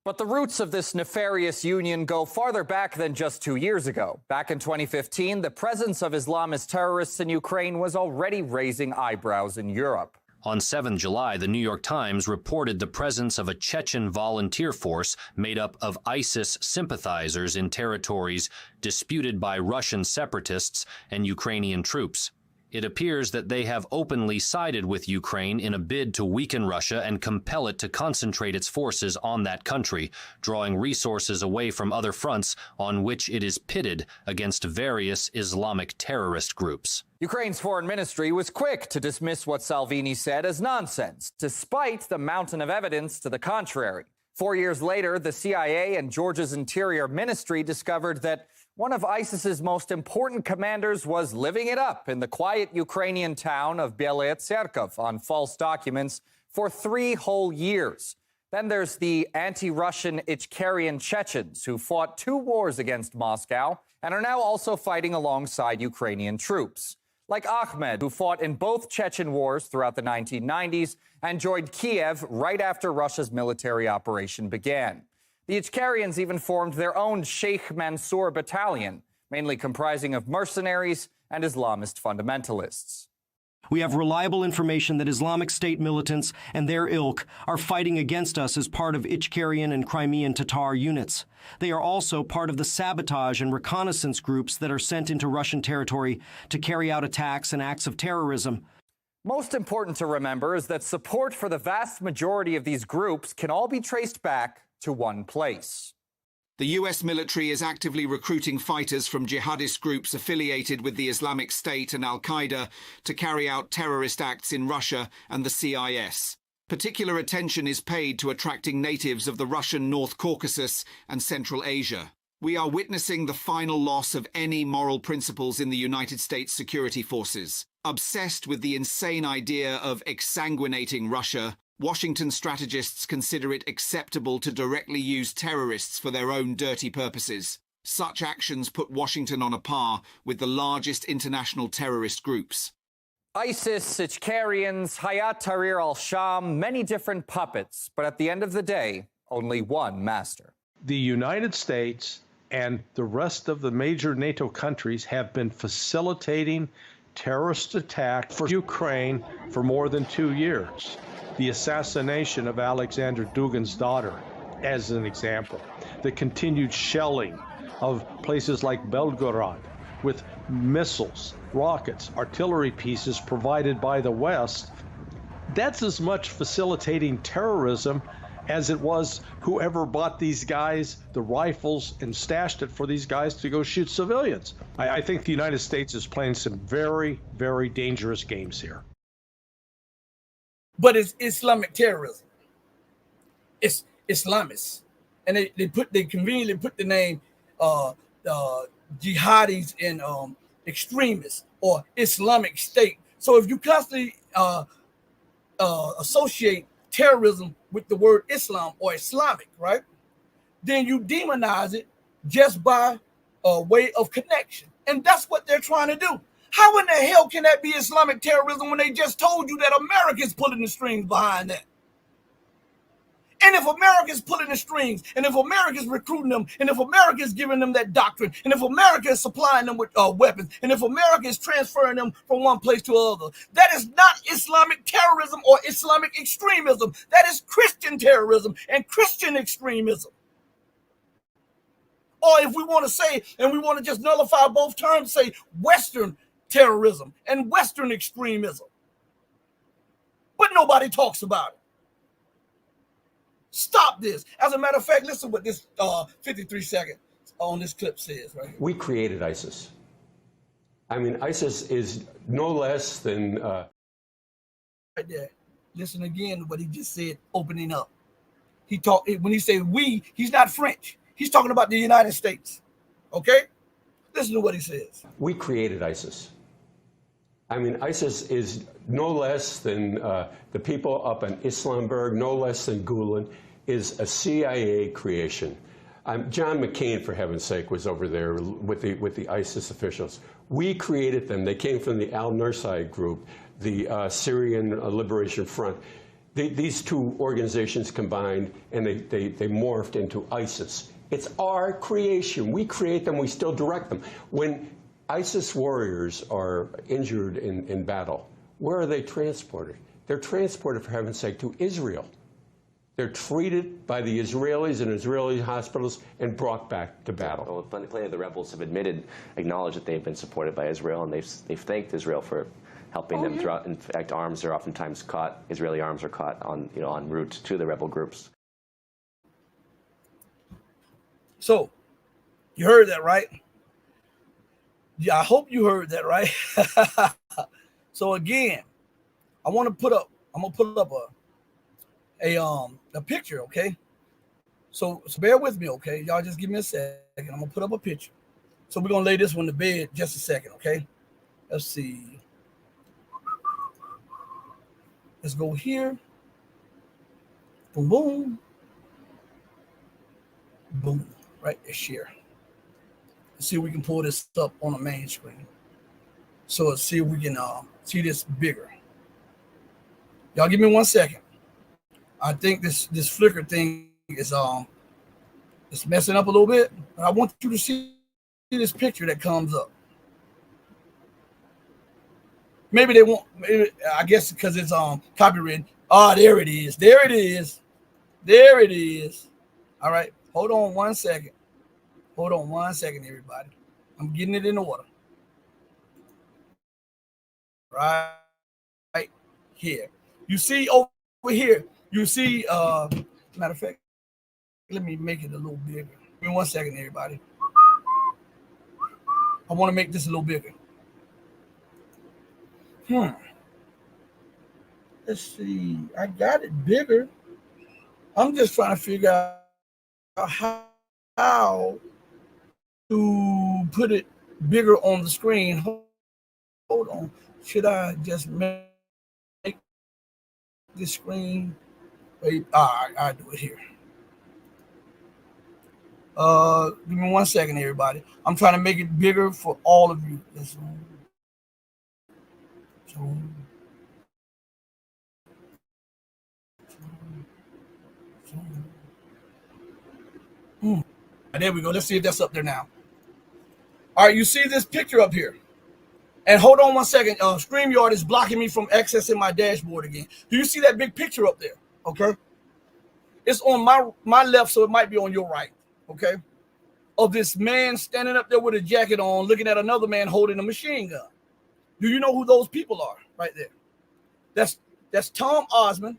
But the roots of this nefarious union go farther back than just 2 years ago. Back in 2015, the presence of Islamist terrorists in Ukraine was already raising eyebrows in Europe. On 7 July, the New York Times reported the presence of a Chechen volunteer force made up of ISIS sympathizers in territories disputed by Russian separatists and Ukrainian troops. It appears that they have openly sided with Ukraine in a bid to weaken Russia and compel it to concentrate its forces on that country, drawing resources away from other fronts on which it is pitted against various Islamic terrorist groups. Ukraine's foreign ministry was quick to dismiss what Salvini said as nonsense, despite the mountain of evidence to the contrary. 4 years later, the CIA and Georgia's Interior Ministry discovered that one of ISIS's most important commanders was living it up in the quiet Ukrainian town of Belaya Tserkov on false documents for 3 whole years. Then there's the anti-Russian Ichkerian Chechens who fought 2 wars against Moscow and are now also fighting alongside Ukrainian troops. Like Ahmed, who fought in both Chechen wars throughout the 1990s and joined Kiev right after Russia's military operation began. The Ichkerians even formed their own Sheikh Mansour battalion, mainly comprising of mercenaries and Islamist fundamentalists. We have reliable information that Islamic State militants and their ilk are fighting against us as part of Ichkerian and Crimean Tatar units. They are also part of the sabotage and reconnaissance groups that are sent into Russian territory to carry out attacks and acts of terrorism. Most important to remember is that support for the vast majority of these groups can all be traced back to one place. The US military is actively recruiting fighters from jihadist groups affiliated with the Islamic State and Al-Qaeda to carry out terrorist acts in Russia and the CIS. Particular attention is paid to attracting natives of the Russian North Caucasus and Central Asia. We are witnessing the final loss of any moral principles in the United States security forces. Obsessed with the insane idea of exsanguinating Russia, Washington strategists consider it acceptable to directly use terrorists for their own dirty purposes. Such actions put Washington on a par with the largest international terrorist groups. ISIS, Ichkerians, Hayat Tahrir al-Sham, many different puppets, but at the end of the day, only one master. The United States and the rest of the major NATO countries have been facilitating terrorist attack for Ukraine for more than 2 years. The assassination of Alexander Dugin's daughter, as an example. The continued shelling of places like Belgorod with missiles, rockets, artillery pieces provided by the West. That's as much facilitating terrorism as it was whoever bought these guys the rifles and stashed it for these guys to go shoot civilians. I think the United States is playing some very, very dangerous games here. But it's Islamic terrorism. It's Islamists, and they conveniently put the name jihadis and extremists or Islamic State. So if you constantly associate terrorism with the word Islam or Islamic, right, then you demonize it just by way of connection, and that's what they're trying to do. How in the hell can that be Islamic terrorism when they just told you that America's pulling the strings behind that? And if America's pulling the strings, and if America's recruiting them, and if America's giving them that doctrine, and if America is supplying them with weapons, and if America is transferring them from one place to another, that is not Islamic terrorism or Islamic extremism. That is Christian terrorism and Christian extremism. Or if we want to say, and we want to just nullify both terms, say Western terrorism and Western extremism. But nobody talks about it. Stop this. As a matter of fact, listen what this 53 seconds on this clip says, right? We created ISIS. I mean, ISIS is no less than... Right there. Listen again to what he just said, opening up. When he said we, he's not French. He's talking about the United States. Okay? Listen to what he says. We created ISIS. I mean, ISIS is no less than the people up in Islamberg, no less than Gulen, is a CIA creation. John McCain, for heaven's sake, was over there with the ISIS officials. We created them. They came from the Al-Nusra group, the Syrian Liberation Front. These two organizations combined, and they morphed into ISIS. It's our creation. We create them. We still direct them. When ISIS warriors are injured in battle, where are they transported? They're transported, for heaven's sake, to Israel. They're treated by the Israelis in Israeli hospitals and brought back to battle. Well, plenty of the rebels have acknowledged that they've been supported by Israel, and they've thanked Israel for helping them throughout. In fact, arms are oftentimes caught. Israeli arms are caught on en route to the rebel groups. So, you heard that, right? Yeah, I hope you heard that, right? So again, I'm gonna put up a picture, okay? So bear with me, okay? Y'all just give me a second. I'm gonna put up a picture. So we're gonna lay this one to bed just a second, okay? Let's see. Let's go here. Boom, boom. Boom. Right there, share. Let's see if we can pull this up on the main screen. So let's see if we can see this bigger. Y'all give me 1 second. I think this flicker thing is it's messing up a little bit. But I want you to see this picture that comes up. Maybe they won't. Maybe, I guess because it's copywritten. Oh, there it is. There it is. There it is. All right. Hold on 1 second. Hold on 1 second, everybody. I'm getting it in order. Right here. You see over here. You see. Matter of fact, let me make it a little bigger. Give me 1 second, everybody. I want to make this a little bigger. Let's see. I got it bigger. I'm just trying to figure out how to put it bigger on the screen. Hold on. Should I just make this screen? Wait, I do it here. Give me 1 second, everybody. I'm trying to make it bigger for all of you. There we go. Let's see if that's up there now. All right, you see this picture up here. And hold on 1 second. StreamYard is blocking me from accessing my dashboard again. Do you see that big picture up there? Okay. It's on my left, so it might be on your right. Okay. Of this man standing up there with a jacket on, looking at another man holding a machine gun. Do you know who those people are right there? That's Tom Osmond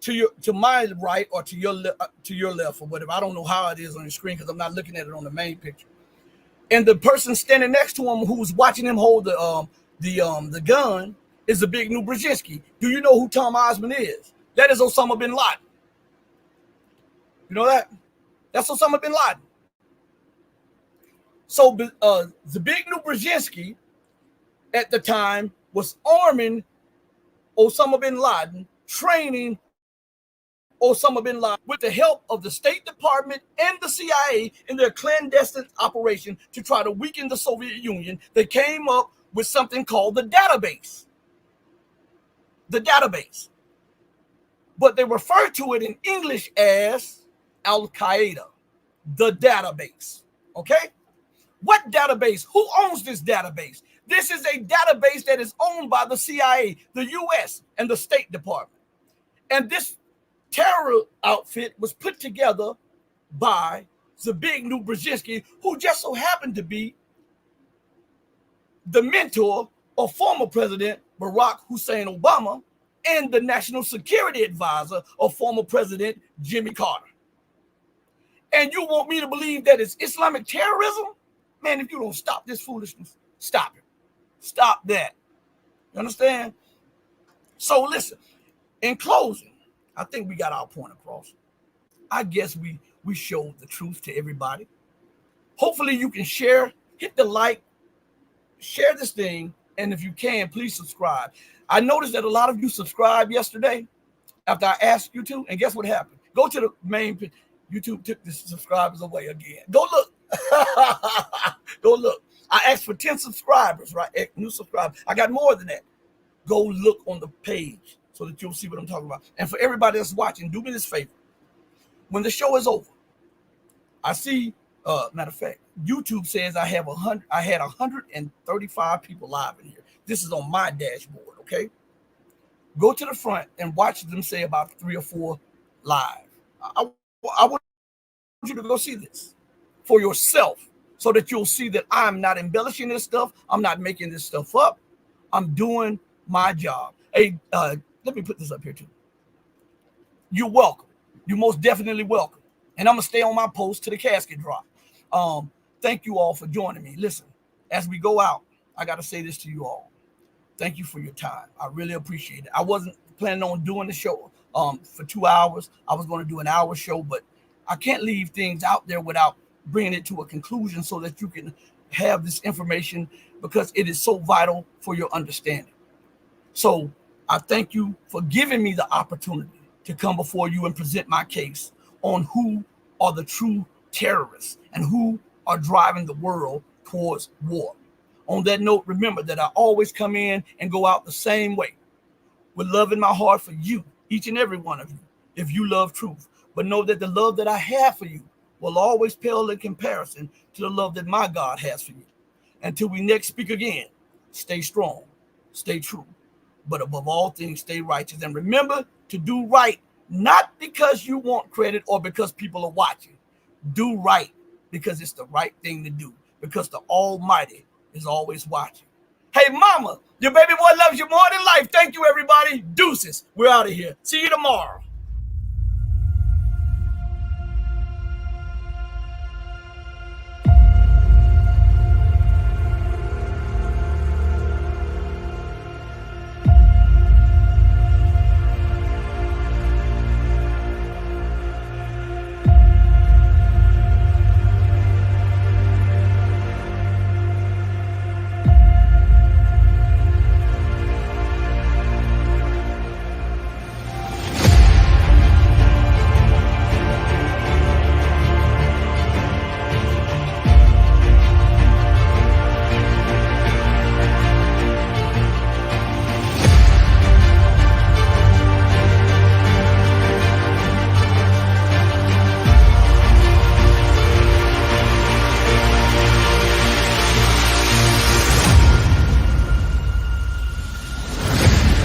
to my right or to your left or whatever. I don't know how it is on your screen because I'm not looking at it on the main picture. And the person standing next to him who's watching him hold the gun is the big new Brzezinski. Do you know who Tom Osmond is? That is Osama bin Laden. You know that? That's Osama bin Laden. So the big new Brzezinski at the time was arming Osama bin Laden, training Osama bin Laden with the help of the State Department and the CIA in their clandestine operation to try to weaken the Soviet Union. They came up with something called the database. The database. But they refer to it in English as Al-Qaeda. The database. Okay? What database? Who owns this database? This is a database that is owned by the CIA, the US, and the State Department. And this terror outfit was put together by the big new Brzezinski, who just so happened to be the mentor of former President Barack Hussein Obama and the national security advisor of former President Jimmy Carter. And you want me to believe that it's Islamic terrorism? Man, if you don't stop this foolishness, stop it. Stop that. You understand? So listen, in closing, I think we got our point across. I guess we showed the truth to everybody. Hopefully you can share, hit the like, share this thing, and if you can, please subscribe. I noticed that a lot of you subscribed yesterday after I asked you to, and guess what happened? Go to the main page. YouTube took the subscribers away again. Go look. Go look. I asked for 10 subscribers, right? New subscribers. I got more than that. Go look on the page so that you'll see what I'm talking about. And for everybody that's watching, do me this favor. When the show is over, I see, matter of fact, YouTube says I had 135 people live in here. This is on my dashboard, okay? Go to the front and watch them say about 3 or 4 live. I want you to go see this for yourself so that you'll see that I'm not embellishing this stuff. I'm not making this stuff up. I'm doing my job. Hey, let me put this up here too. You're welcome. You're most definitely welcome. And I'm going to stay on my post till the casket drop. Thank you all for joining me. Listen, as we go out, I got to say this to you all. Thank you for your time. I really appreciate it. I wasn't planning on doing the show for 2 hours. I was going to do an hour show, but I can't leave things out there without bringing it to a conclusion so that you can have this information, because it is so vital for your understanding. So I thank you for giving me the opportunity to come before you and present my case on who are the true terrorists and who are driving the world towards war. On that note, remember that I always come in and go out the same way, with love in my heart for you, each and every one of you, if you love truth. But know that the love that I have for you will always pale in comparison to the love that my God has for you. Until we next speak again, stay strong, stay true, but above all things, stay righteous. And remember to do right, not because you want credit or because people are watching. Do right because it's the right thing to do, because the Almighty is always watching. Hey, mama, your baby boy loves you more than life. Thank you, everybody. Deuces. We're out of here. See you tomorrow.